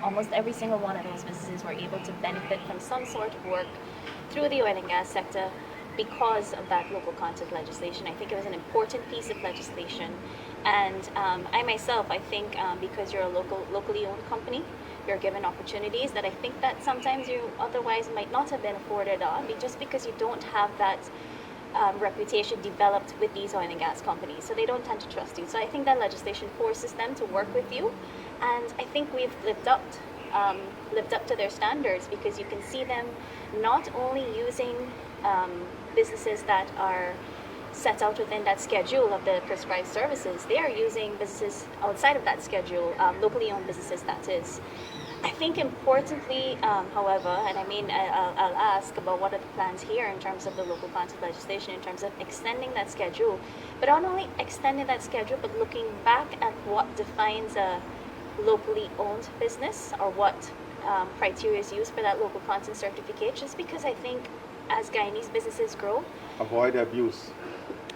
almost every single one of those businesses were able to benefit from some sort of work through the oil and gas sector because of that local content legislation. I think it was an important piece of legislation. And I myself, I think because you're a locally owned company, you're given opportunities that I think that sometimes you otherwise might not have been afforded on, just because you don't have that reputation developed with these oil and gas companies. So they don't tend to trust you. So I think that legislation forces them to work with you. And I think we've lived up to their standards, because you can see them not only using businesses that are set out within that schedule of the prescribed services, they are using businesses outside of that schedule, locally owned businesses, that is. I think importantly, however, and I mean, I'll ask about what are the plans here in terms of the local content legislation, in terms of extending that schedule, but not only extending that schedule, but looking back at what defines a locally owned business, or what criteria is used for that local content certificate, just because I think as Guyanese businesses grow, Avoid abuse.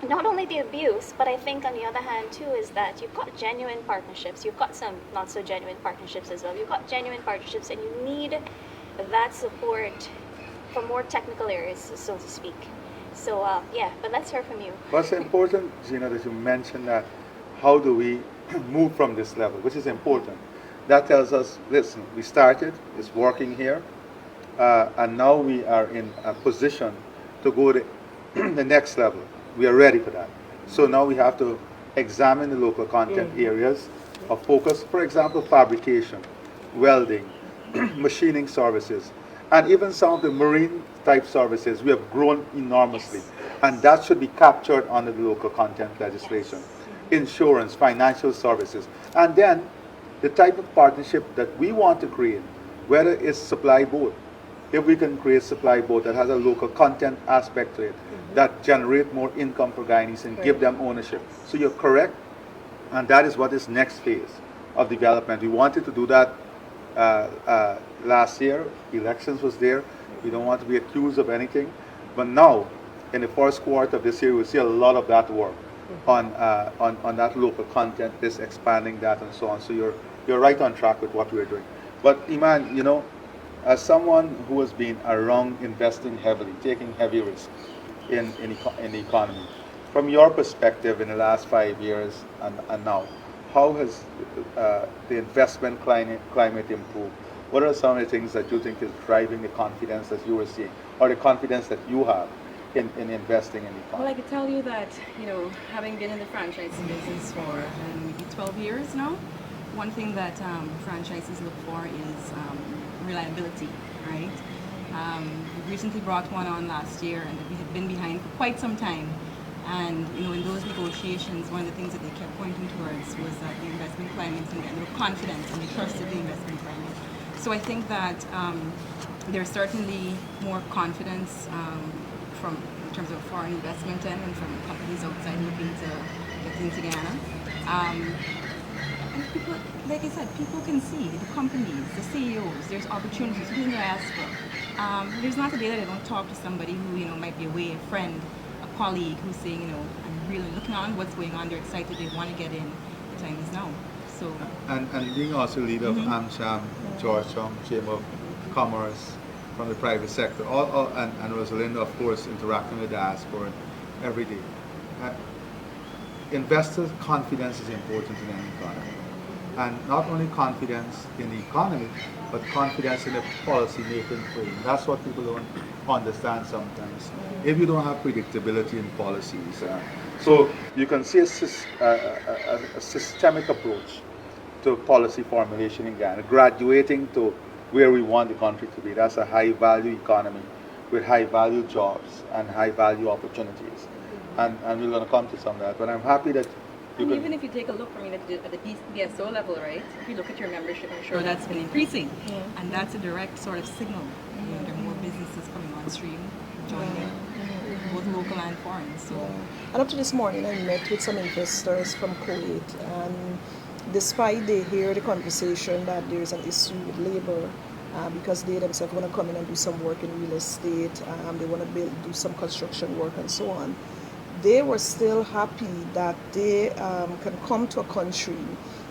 not only the abuse, but I think on the other hand too is that you've got genuine partnerships. You've got some not so genuine partnerships as well. You've got genuine partnerships, and you need that support for more technical areas, so to speak. So yeah, but let's hear from you. What's important, Gina, that you mentioned that how do we move from this level, which is important. That tells us, listen, we started, it's working here, and now we are in a position to go to the next level. We are ready for that. So now we have to examine the local content areas of focus. For example, fabrication, welding, machining services, and even some of the marine type services. We have grown enormously, and that should be captured under the local content legislation. Insurance, financial services, and then the type of partnership that we want to create, whether it's supply boat. If we can create supply boat that has a local content aspect to it, that generate more income for Guyanese and give them ownership. So you're correct, and that is what is next phase of development. We wanted to do that last year. Elections was there. We don't want to be accused of anything, but now, in the first quarter of this year, we'll see a lot of that work on that local content, this expanding that and so on. So you're right on track with what we're doing. But Iman, you know, as someone who has been around investing heavily, taking heavy risks in the economy, from your perspective in the last 5 years and now, how has the investment climate improved? What are some of the things that you think is driving the confidence that you are seeing, or the confidence that you have in investing in the economy? Well, I could tell you that, you know, having been in the franchising business for maybe 12 years now, one thing that franchises look for is reliability, right? We recently brought one on last year, and we had been behind for quite some time. And you know, in those negotiations, one of the things that they kept pointing towards was that the investment climate, and they were confident and they trusted the investment climate. So I think that there's certainly more confidence in terms of foreign investment and from companies outside looking to get into Guyana. And people, like I said, people can see the companies, the CEOs. There's opportunities within the diaspora. There's not a day that I don't talk to somebody who, you know, might be away, a friend, a colleague who's saying, you know, I'm really looking on what's going on. They're excited. They want to get in. The time is now. So. And being also leader of AmCham, Georgetown Chamber of Commerce from the private sector, and Rosalinda, of course, interacting with the diaspora every day. Investors' confidence is important in any economy. And not only confidence in the economy, but confidence in the policy making frame. That's what people don't understand sometimes. If you don't have predictability in policies, so you can see a systemic approach to policy formulation in Ghana, graduating to where we want the country to be. That's a high value economy with high value jobs and high value opportunities. and we're going to come to some of that. But I'm happy that you And can. even if you take a look, I mean, at the DSO level, right? If you look at your membership, I'm sure that's been increasing, and that's a direct sort of signal. You know, there are more businesses coming on stream, joining, both local and foreign. So, And up to this morning, I met with some investors from Kuwait, and despite they hear the conversation that there is an issue with labor, because they themselves want to come in and do some work in real estate, they want to do some construction work and so on, they were still happy that they can come to a country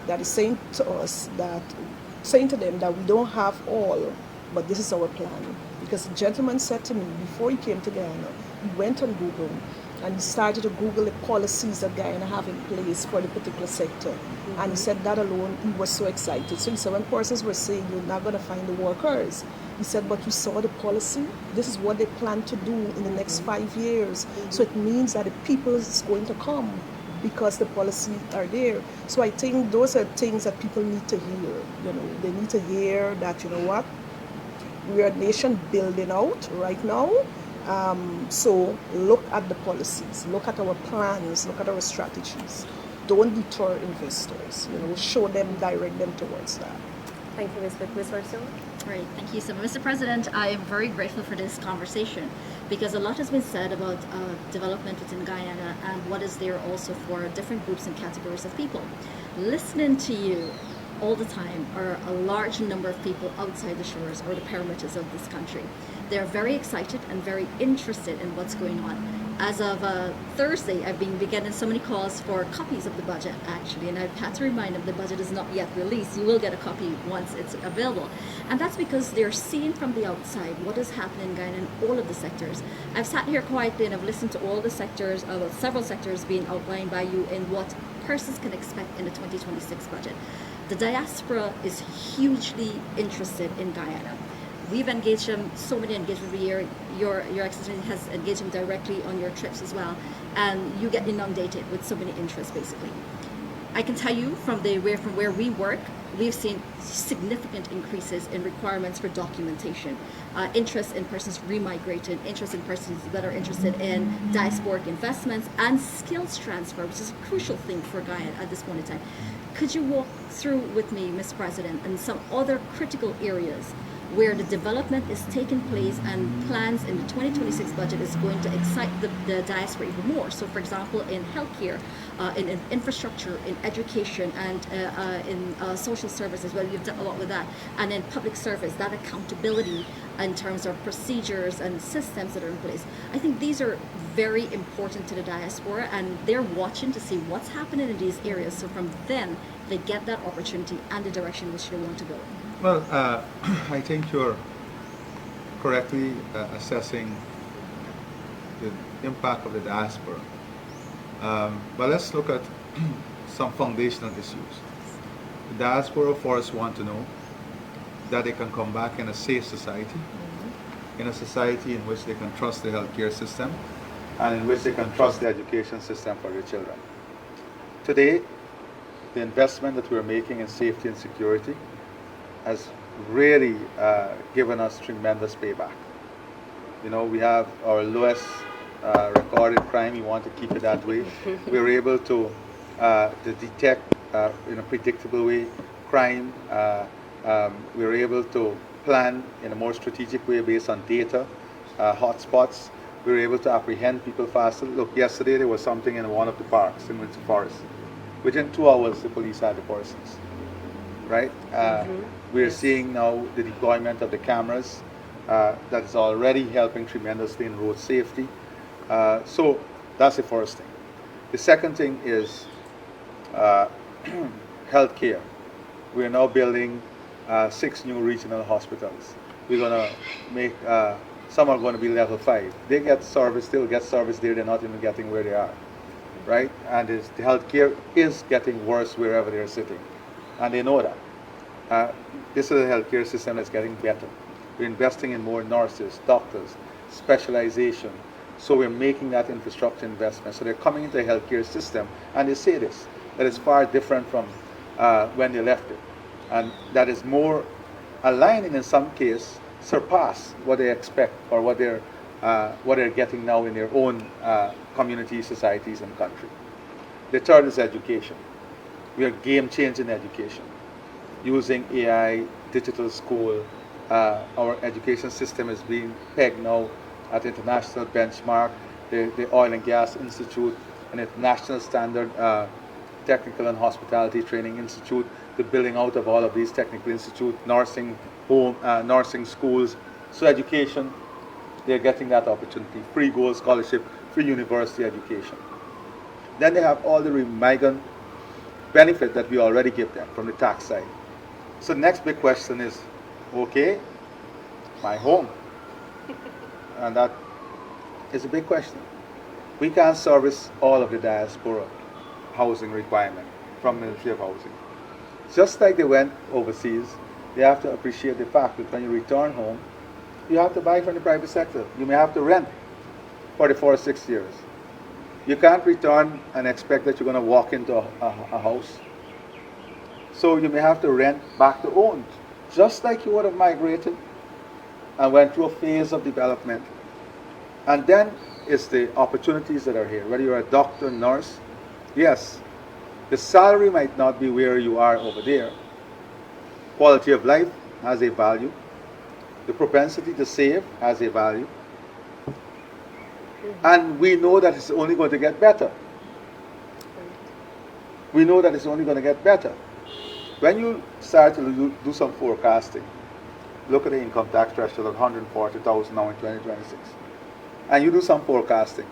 that is saying to us that, saying to them that we don't have all, but this is our plan. Because the gentleman said to me before he came to Guyana, he went on Google and he started to Google the policies that Guyana have in place for the particular sector. And he said that alone, he was so excited. So he said when persons were saying you're not going to find the workers, he said, but you saw the policy. This is what they plan to do in the next 5 years. So it means that the people is going to come because the policies are there. So I think those are things that people need to hear. You know, they need to hear that, you know what, we are a nation building out right now. So look at the policies, look at our plans, look at our strategies. Don't deter investors. You know, show them, direct them towards that. Thank you, Ms. Marcel. Great, thank you so much. Mr. President, I am very grateful for this conversation because a lot has been said about development within Guyana and what is there also for different groups and categories of people. Listening to you all the time are a large number of people outside the shores or the perimeters of this country. They're very excited and very interested in what's going on. As of Thursday, I've been getting so many calls for copies of the budget, actually, and I've had to remind them the budget is not yet released. You will get a copy once it's available. And that's because they're seeing from the outside what is happening in Guyana in all of the sectors. I've sat here quietly and I've listened to all the sectors, several sectors being outlined by you in what persons can expect in the 2026 budget. The diaspora is hugely interested in Guyana. We've engaged them, so many engagements every year. Your Excellency has engaged them directly on your trips as well. And you get inundated with so many interests, basically. I can tell you from where we work, we've seen significant increases in requirements for documentation, interest in persons remigrated, interest in persons that are interested in diasporic investments and skills transfer, which is a crucial thing for Guyana at this point in time. Could you walk through with me, Mr. President, and some other critical areas where the development is taking place and plans in the 2026 budget is going to excite the diaspora even more? So, for example, in healthcare, in infrastructure, in education, and in social services, well, you've done a lot with that, and in public service, that accountability in terms of procedures and systems that are in place. I think these are very important to the diaspora, and they're watching to see what's happening in these areas. So from then, they get that opportunity and the direction in which they want to go. Well, I think you're correctly assessing the impact of the diaspora. But let's look at some foundational issues. The diaspora for us want to know that they can come back in a safe society, in a society in which they can trust the healthcare system and in which they can trust the education system for their children. Today, the investment that we're making in safety and security has really given us tremendous payback. You know, we have our lowest recorded crime. We want to keep it that way. We're able to detect in a predictable way crime. We're able to plan in a more strategic way based on data, hotspots. We're able to apprehend people faster. Look, yesterday there was something in one of the parks in Windsor Forest. Within 2 hours, the police had the persons. Right? We're seeing now the deployment of the cameras that is already helping tremendously in road safety. So that's the first thing. The second thing is healthcare. We're now building 6 new regional hospitals. We're going to make, some are going to be level 5. They get service, they'll get service there, they're not even getting where they are. Right? And the healthcare is getting worse wherever they're sitting. And they know that. This is a healthcare system that's getting better. We're investing in more nurses, doctors, specialization. So we're making that infrastructure investment. So they're coming into the healthcare system, and they say this, that it's far different from when they left it. And that is more aligned and in some case surpass what they expect or what they're what they're getting now in their own communities, societies, and country. The third is education. We are game changing education. Using AI, digital school, our education system is being pegged now at international benchmark, the Oil and Gas Institute, an international standard technical and hospitality training institute, the building out of all of these technical institutes, nursing home, nursing schools. So education, they're getting that opportunity, free gold scholarship, free university education. Then they have all the remigrant benefit that we already give them from the tax side. So the next big question is, okay, my home. And that is a big question. We can't service all of the diaspora housing requirement from Ministry of Housing. Just like they went overseas, they have to appreciate the fact that when you return home, you have to buy from the private sector. You may have to rent for the 4 or 6 years. You can't return and expect that you're going to walk into a house. So you may have to rent back to own, just like you would have migrated and went through a phase of development. And then it's the opportunities that are here. Whether you're a doctor, nurse, yes, the salary might not be where you are over there. Quality of life has a value. The propensity to save has a value. And we know that it's only going to get better. We know that it's only going to get better. When you start to do some forecasting, look at the income tax threshold of 140,000 now in 2026, and you do some forecasting,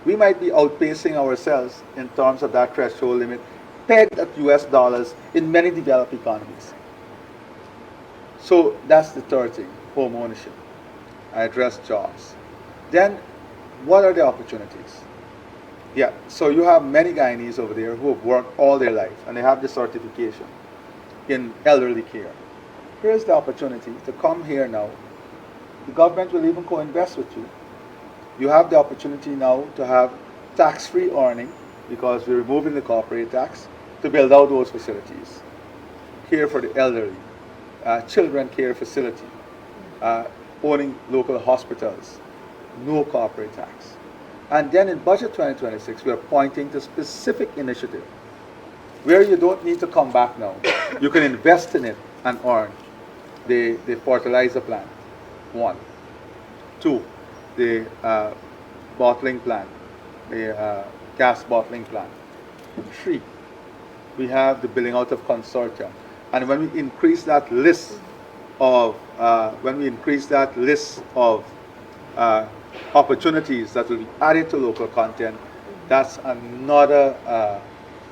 we might be outpacing ourselves in terms of that threshold limit pegged at US dollars in many developed economies. So that's the third thing, home ownership. I address jobs. Then, what are the opportunities? Yeah, so you have many Guyanese over there who have worked all their life and they have the certification in elderly care. Here's the opportunity to come here now. The government will even co-invest with you. You have the opportunity now to have tax-free earning because we're removing the corporate tax to build out those facilities. Care for the elderly, children care facility, owning local hospitals, no corporate tax. And then in Budget 2026, we are pointing to specific initiative where you don't need to come back now. You can invest in it and earn. The fertilizer plant, 1. 2, the bottling plant, the gas bottling plant. 3, we have the building out of consortium. And when we increase that list of opportunities that will be added to local content, that's another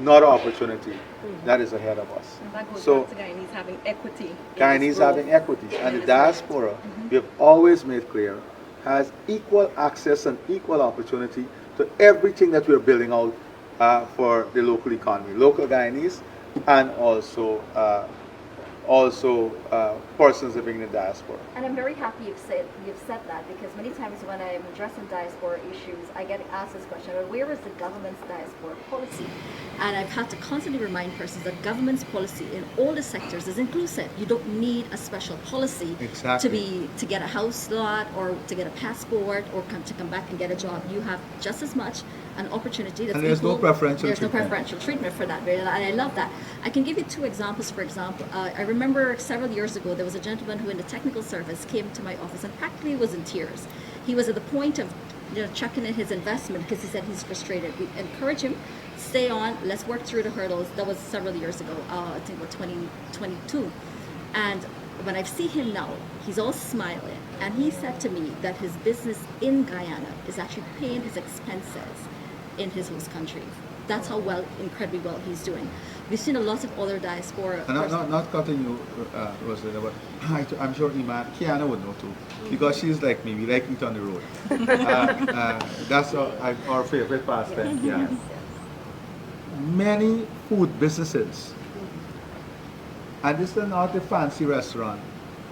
opportunity that is ahead of us. And that goes So back to Guyanese having equity. Guyanese having equity, and the diaspora, we have always made clear, has equal access and equal opportunity to everything that we're building out for the local economy, local Guyanese, and also persons living in the diaspora. And I'm very happy you've said that, because many times when I'm addressing diaspora issues, I get asked this question: well, where is the government's diaspora policy? And I've had to constantly remind persons that government's policy in all the sectors is inclusive. You don't need a special policy to get a house lot or to get a passport or to come back and get a job. You have just as much an opportunity. That's and there's equal. no preferential There's treatment. no preferential treatment for that, and I love that. I can give you 2 examples. For example, I remember several years ago there was a gentleman who in the technical service came to my office and practically was in tears. He was at the point of checking in his investment because he said he's frustrated. We encourage him, stay on, let's work through the hurdles. That was several years ago, I think about 2022. And when I see him now, he's all smiling, and he said to me that his business in Guyana is actually paying his expenses in his host country. That's how incredibly well he's doing. We've seen a lot of other diaspora. And not cutting you, Rosalina, but I'm sure Kiana would know too, because she's like me. We like eat on the road. That's our favorite pastime. Yeah. Many food businesses, and this is not a fancy restaurant.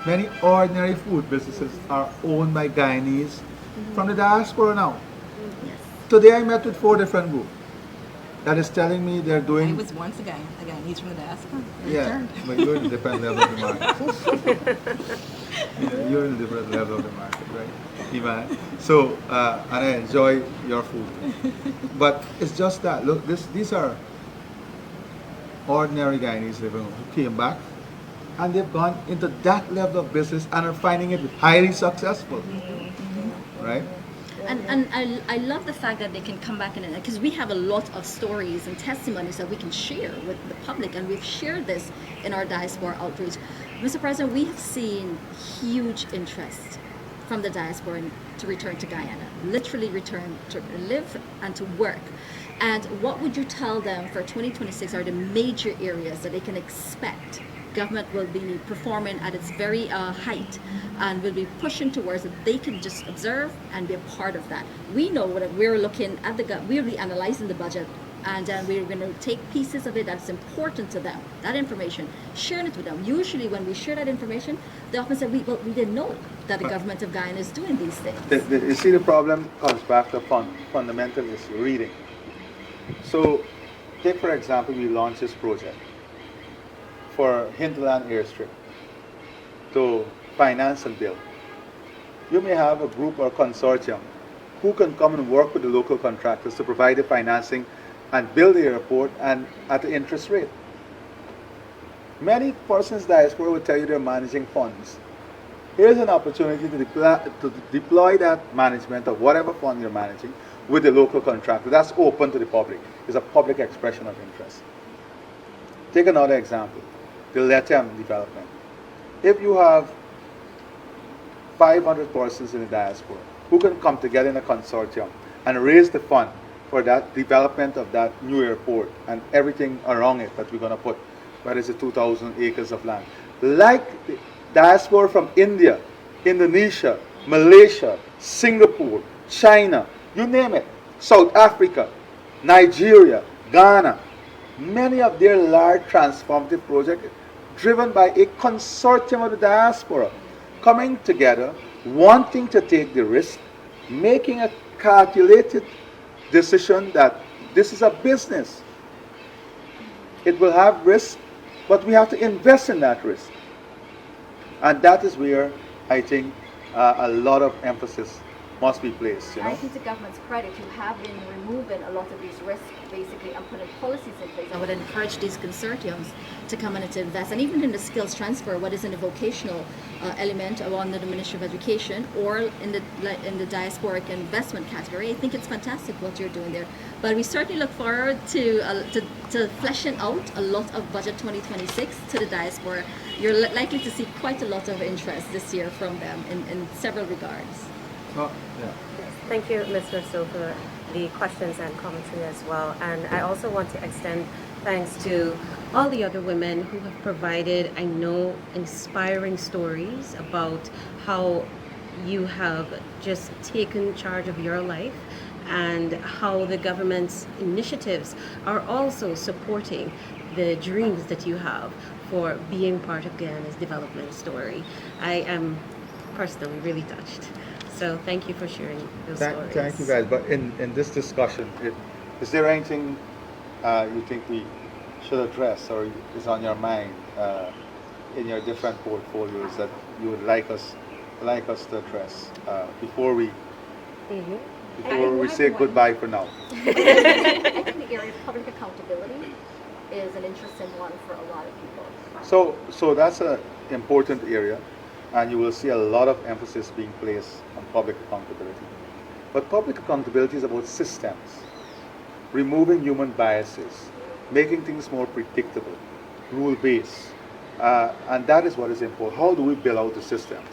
Many ordinary food businesses are owned by Guyanese from the diaspora now. Yes. Today I met with 4 different groups that is telling me they're doing. I was once a Guyanese from the diaspora. Yeah, but you're in a different level of the market. You're in a different level of the market, right? Ivan. So, and I enjoy your food. But it's just that, look, these are ordinary Guyanese living who came back and they've gone into that level of business and are finding it highly successful, right? And I love the fact that they can come back and because we have a lot of stories and testimonies that we can share with the public, and we've shared this in our diaspora outreach. Mr. President, we have seen huge interest from the diaspora to return to Guyana, literally return to live and to work. And what would you tell them for 2026 are the major areas that they can expect government will be performing at its very height and will be pushing towards that they can just observe and be a part of that? We know that we're looking at we'll be analyzing the budget, and we're going to take pieces of it that's important to them, that information, sharing it with them. Usually when we share that information, they often say, we didn't know that the government of Guyana is doing these things. You see, the problem comes back to fundamental is reading. So, take for example, we launched this project for hinterland airstrip to finance and build. You may have a group or consortium who can come and work with the local contractors to provide the financing and build the airport and at the interest rate. Many persons in diaspora will tell you they're managing funds. Here's an opportunity to deploy that management of whatever fund you're managing with the local contractor. That's open to the public. It's a public expression of interest. Take another example, the LETEM development. If you have 500 persons in the diaspora who can come together in a consortium and raise the fund for that development of that new airport and everything around it that we're going to put, whether it's the 2,000 acres of land. Like the diaspora from India, Indonesia, Malaysia, Singapore, China, you name it, South Africa, Nigeria, Ghana, many of their large transformative projects driven by a consortium of the diaspora coming together, wanting to take the risk, making a calculated decision that this is a business. It will have risk, but we have to invest in that risk. And that is where I think a lot of emphasis must be placed. I think to government's credit, you have been removing a lot of these risks, basically, and putting policies in place. I would encourage these consortiums to come in and to invest, and even in the skills transfer, what is in the vocational element under the Ministry of Education, or in the diasporic investment category. I think it's fantastic what you're doing there. But we certainly look forward to fleshing out a lot of Budget 2026 to the diaspora. You're likely to see quite a lot of interest this year from them in several regards. Oh, yeah. Thank you, Mr. So, for the questions and commentary as well. And I also want to extend thanks to all the other women who have provided, I know, inspiring stories about how you have just taken charge of your life and how the government's initiatives are also supporting the dreams that you have for being part of Guyana's development story. I am personally really touched. So thank you for sharing those stories. Thank you, guys. But in this discussion, is there anything you think we should address or is on your mind in your different portfolios that you would like us to address before we say goodbye for now? I think the area of public accountability is an interesting one for a lot of people. So that's an important area. And you will see a lot of emphasis being placed on public accountability. But public accountability is about systems, removing human biases, making things more predictable, rule-based. And that is what is important. How do we build out the systems?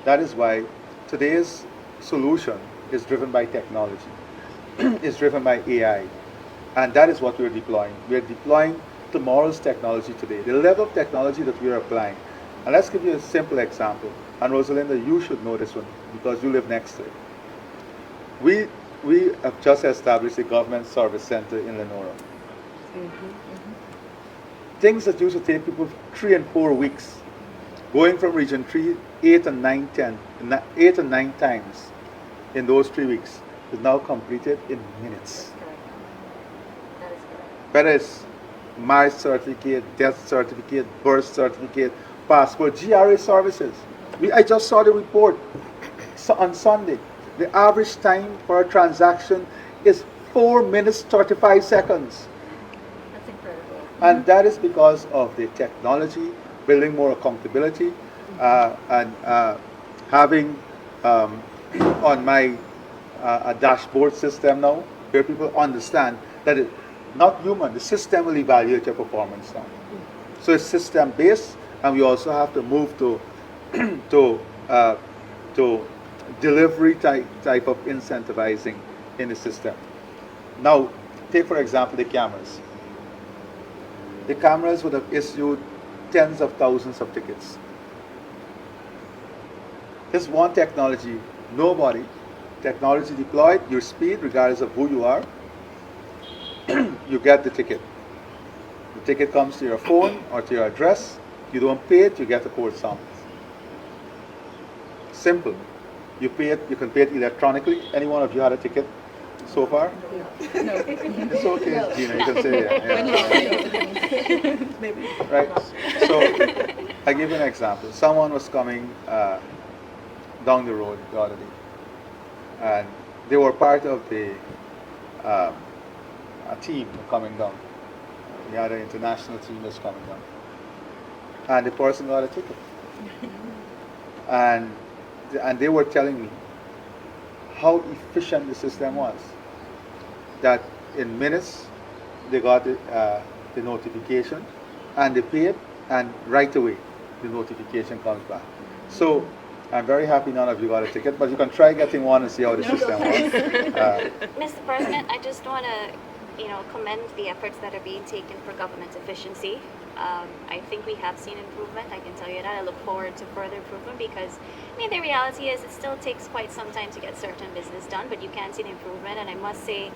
That is why today's solution is driven by technology, is driven by AI. And that is what we're deploying. We're deploying tomorrow's technology today, the level of technology that we are applying. And let's give you a simple example. And Rosalinda, you should know this one because you live next to it. We have just established a government service center in Lenora. Things that used to take people 3 and 4 weeks, going from Region 3, 8 and 9 times in those 3 weeks, is now completed in minutes. That is correct. Whether it's marriage certificate, death certificate, birth certificate, passport, GRA services. I just saw the report on Sunday. The average time for a transaction is 4 minutes 35 seconds. That's incredible. And that is because of the technology, building more accountability, and having on my a dashboard system now, where people understand that it's not human, the system will evaluate your performance now. So it's system based, and we also have to move to to delivery type of incentivizing in the system. Now, take for example the cameras. The cameras would have issued tens of thousands of tickets. This one technology, nobody, technology deployed, your speed, regardless of who you are, you get the ticket. The ticket comes to your phone or to your address. You don't pay it, you get a code sample. Simple. You pay it, you can pay it electronically. Any one of you had a ticket so far? No. It's okay, Gina, you can say yeah. Maybe. Right? So, I give you an example. Someone was coming down the road the other day, and they were part of the a team coming down. We had an international team that's coming down, and the person got a ticket, and they were telling me how efficient the system was. That in minutes they got the notification, and they paid, and right away the notification comes back. So I'm very happy none of you got a ticket, but you can try getting one and see how the system works. Mr. President, I just want to, commend the efforts that are being taken for government efficiency. I think we have seen improvement. I can tell you that. I look forward to further improvement because, the reality is it still takes quite some time to get certain business done, but you can see the improvement. And I must say,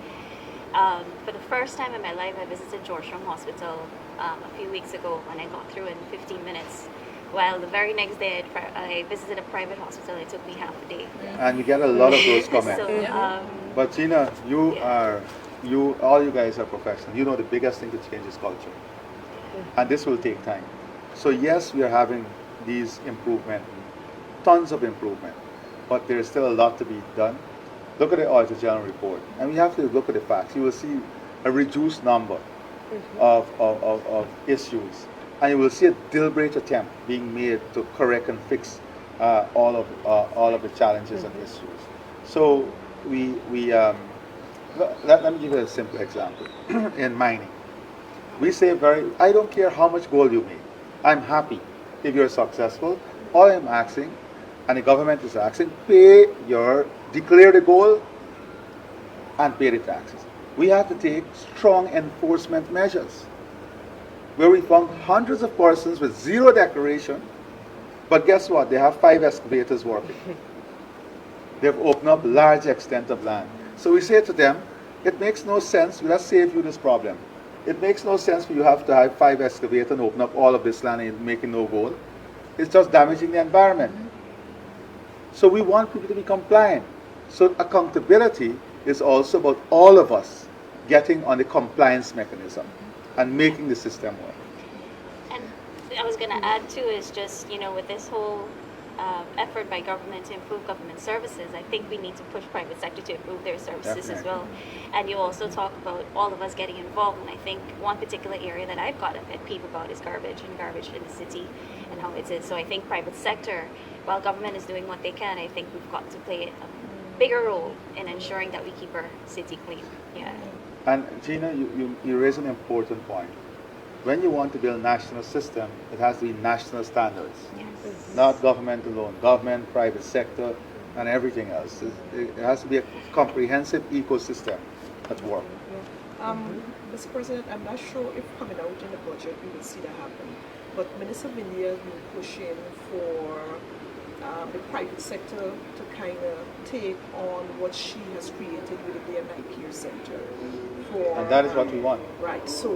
for the first time in my life, I visited Georgetown Hospital a few weeks ago, and I got through in 15 minutes. While the very next day, I visited a private hospital. It took me half a day. And we get a lot of those comments. So, But Gina, all you guys are professionals. You know the biggest thing to change is culture. And this will take time. So yes, we are having these improvement, tons of improvement, but there's still a lot to be done. Look at the Auditor General report, and we have to look at the facts. You will see a reduced number of issues, and you will see a deliberate attempt being made to correct and fix all of the challenges and issues. So let me give you a simple example. In mining, we say I don't care how much gold you make. I'm happy if you're successful. All I'm asking, and the government is asking, declare the goal and pay the taxes. We have to take strong enforcement measures. Where we found hundreds of persons with zero declaration, but guess what? They have 5 excavators working. They've opened up large extent of land. So we say to them, it makes no sense, let's save you this problem. It makes no sense for you have to have 5 excavators and open up all of this land and making no gold. It's just damaging the environment. So we want people to be compliant. So accountability is also about all of us getting on the compliance mechanism and making the system work. and I was going to add too is just, with this whole effort by government to improve government services, I think we need to push private sector to improve their services as well. And you also talk about all of us getting involved, and I think one particular area that I've got a pet peeve about is garbage in the city and how it is. So I think private sector, while government is doing what they can, I think we've got to play a bigger role in ensuring that we keep our city clean. Yeah. And Gina, you raise an important point. When you want to build a national system, it has to be national standards. Yes. Not government alone, government, private sector, and everything else. It has to be a comprehensive ecosystem at work. Mr. President, I'm not sure if coming out in the budget we will see that happen, but Minister Vindia has been pushing for the private sector to kind of take on what she has created with the DMI Peer Center. And that is what we want. Right, so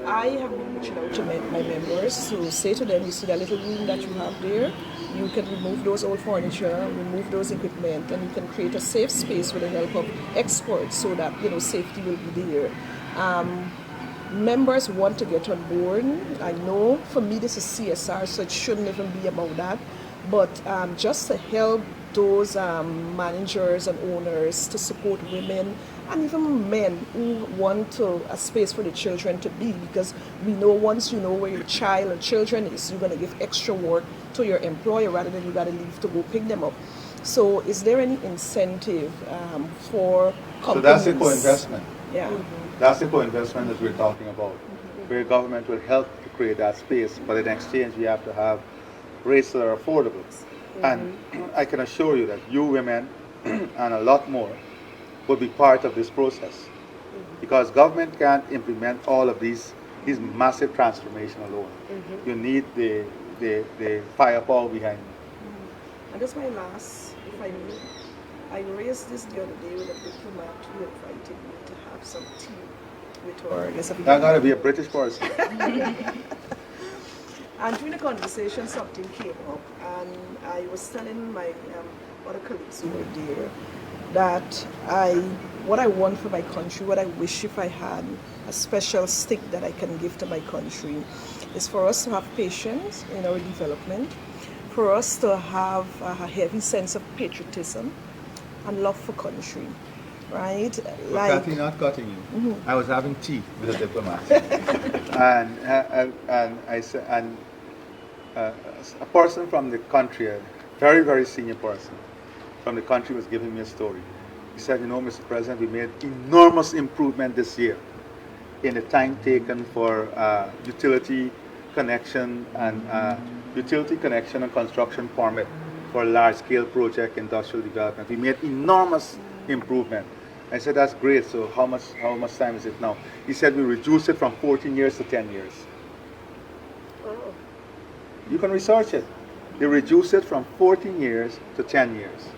I have been reaching out to my members to say to them, you see that little room that you have there, you can remove those old furniture, remove those equipment, and you can create a safe space with the help of experts so that safety will be there. Members want to get on board. I know for me this is CSR, so it shouldn't even be about that. But just to help those managers and owners to support women and even men who want a space for the children to be, because we know once you know where your child or children is, you're going to give extra work to your employer rather than you got to leave to go pick them up. So is there any incentive for companies? So that's the co-investment. Yeah. That's the co-investment that we're talking about, where government will help to create that space, but in exchange we have to have rates that are affordable. And I can assure you that you women and a lot more will be part of this process, because government can't implement all of these massive transformation alone. You need the firepower behind you. And that's my last, if I may. I raised this the other day with a diplomat who invited me to have some tea with her. I guess That gotta be a British person. And during the conversation, something came up, and I was telling my other colleagues who were there that what I want for my country, what I wish if I had a special stick that I can give to my country, is for us to have patience in our development, for us to have a heavy sense of patriotism and love for country, right? But Kathy, not cutting you. I was having tea with a diplomat, and I said, and a person from the country, a very, very senior person from the country, was giving me a story. He said, you know, Mr. President, we made enormous improvement this year in the time taken for utility connection and construction permit for large-scale project industrial development. We made enormous improvement. I said, that's great. So how much time is it now? He said, we reduced it from 14 years to 10 years. Oh. You can research it. They reduced it from 14 years to 10 years.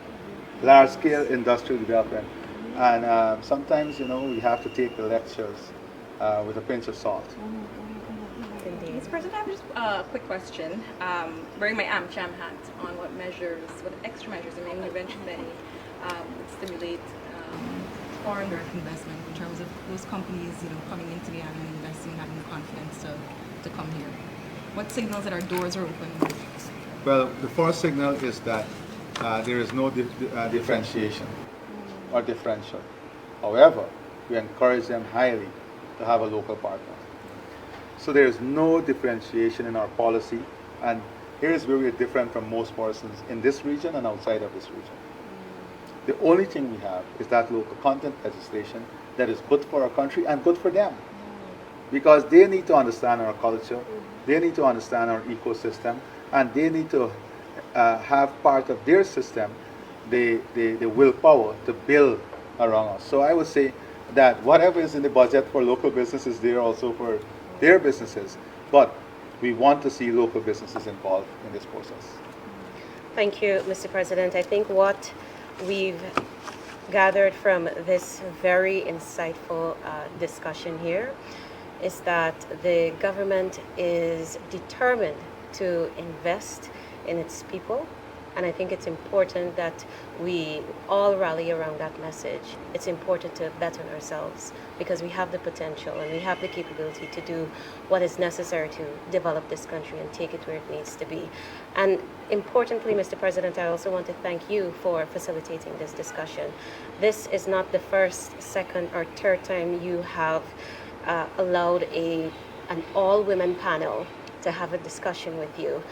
Large-scale industrial development. And sometimes, you know, we have to take the lectures with a pinch of salt. Indeed. Mr. President, I have just a quick question. Wearing my AmCham hat, on what extra measures, and maybe eventually would stimulate foreign direct investment in terms of those companies, you know, coming into Guyana and investing, having the confidence to come here. What signals that our doors are open? Well, the first signal is that there is no differentiation or differential. However, we encourage them highly to have a local partner. So there is no differentiation in our policy, and here is where we are different from most persons in this region and outside of this region. The only thing we have is that local content legislation that is good for our country and good for them, because they need to understand our culture, they need to understand our ecosystem, and they need to have part of their system the willpower to build around us. So I would say that whatever is in the budget for local businesses, there also for their businesses, but we want to see local businesses involved in this process. Thank you, Mr. President. I think what we've gathered from this very insightful discussion here is that the government is determined to invest in its people, and I think it's important that we all rally around that message. It's important to bet on ourselves because we have the potential and we have the capability to do what is necessary to develop this country and take it where it needs to be. And importantly, Mr. President, I also want to thank you for facilitating this discussion. This is not the first, second, or third time you have allowed an all-women panel to have a discussion with you.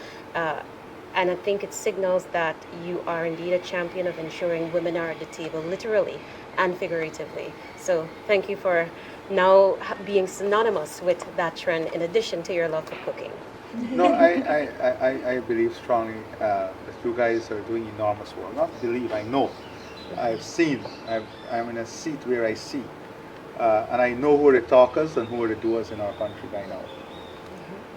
And I think it signals that you are indeed a champion of ensuring women are at the table, literally and figuratively. So thank you for now being synonymous with that trend in addition to your love for cooking. No, I believe strongly that you guys are doing enormous work. Not believe, I know. I've seen. I'm in a seat where I see. And I know who are the talkers and who are the doers in our country by now.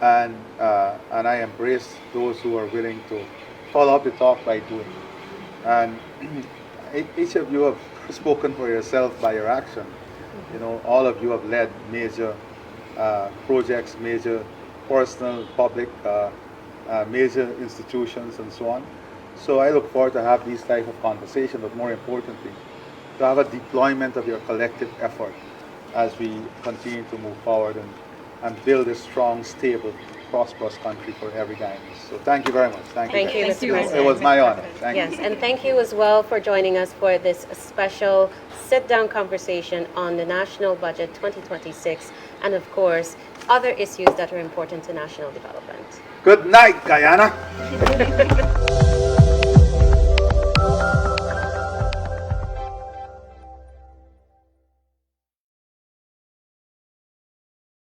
And I embrace those who are willing to follow up the talk by doing. And each of you have spoken for yourself by your action. You know, all of you have led major projects, major personal, public, major institutions, and so on. So I look forward to have these type of conversations, but more importantly, to have a deployment of your collective effort as we continue to move forward and build a strong, stable prosperous country for every Guyanese. So thank you very much. Thank you. Thank you, Thank Mr. you. President. It was my honor. Thank Yes, you. and thank you as well for joining us for this special sit-down conversation on the National Budget 2026 and, of course, other issues that are important to national development. Good night, Guyana.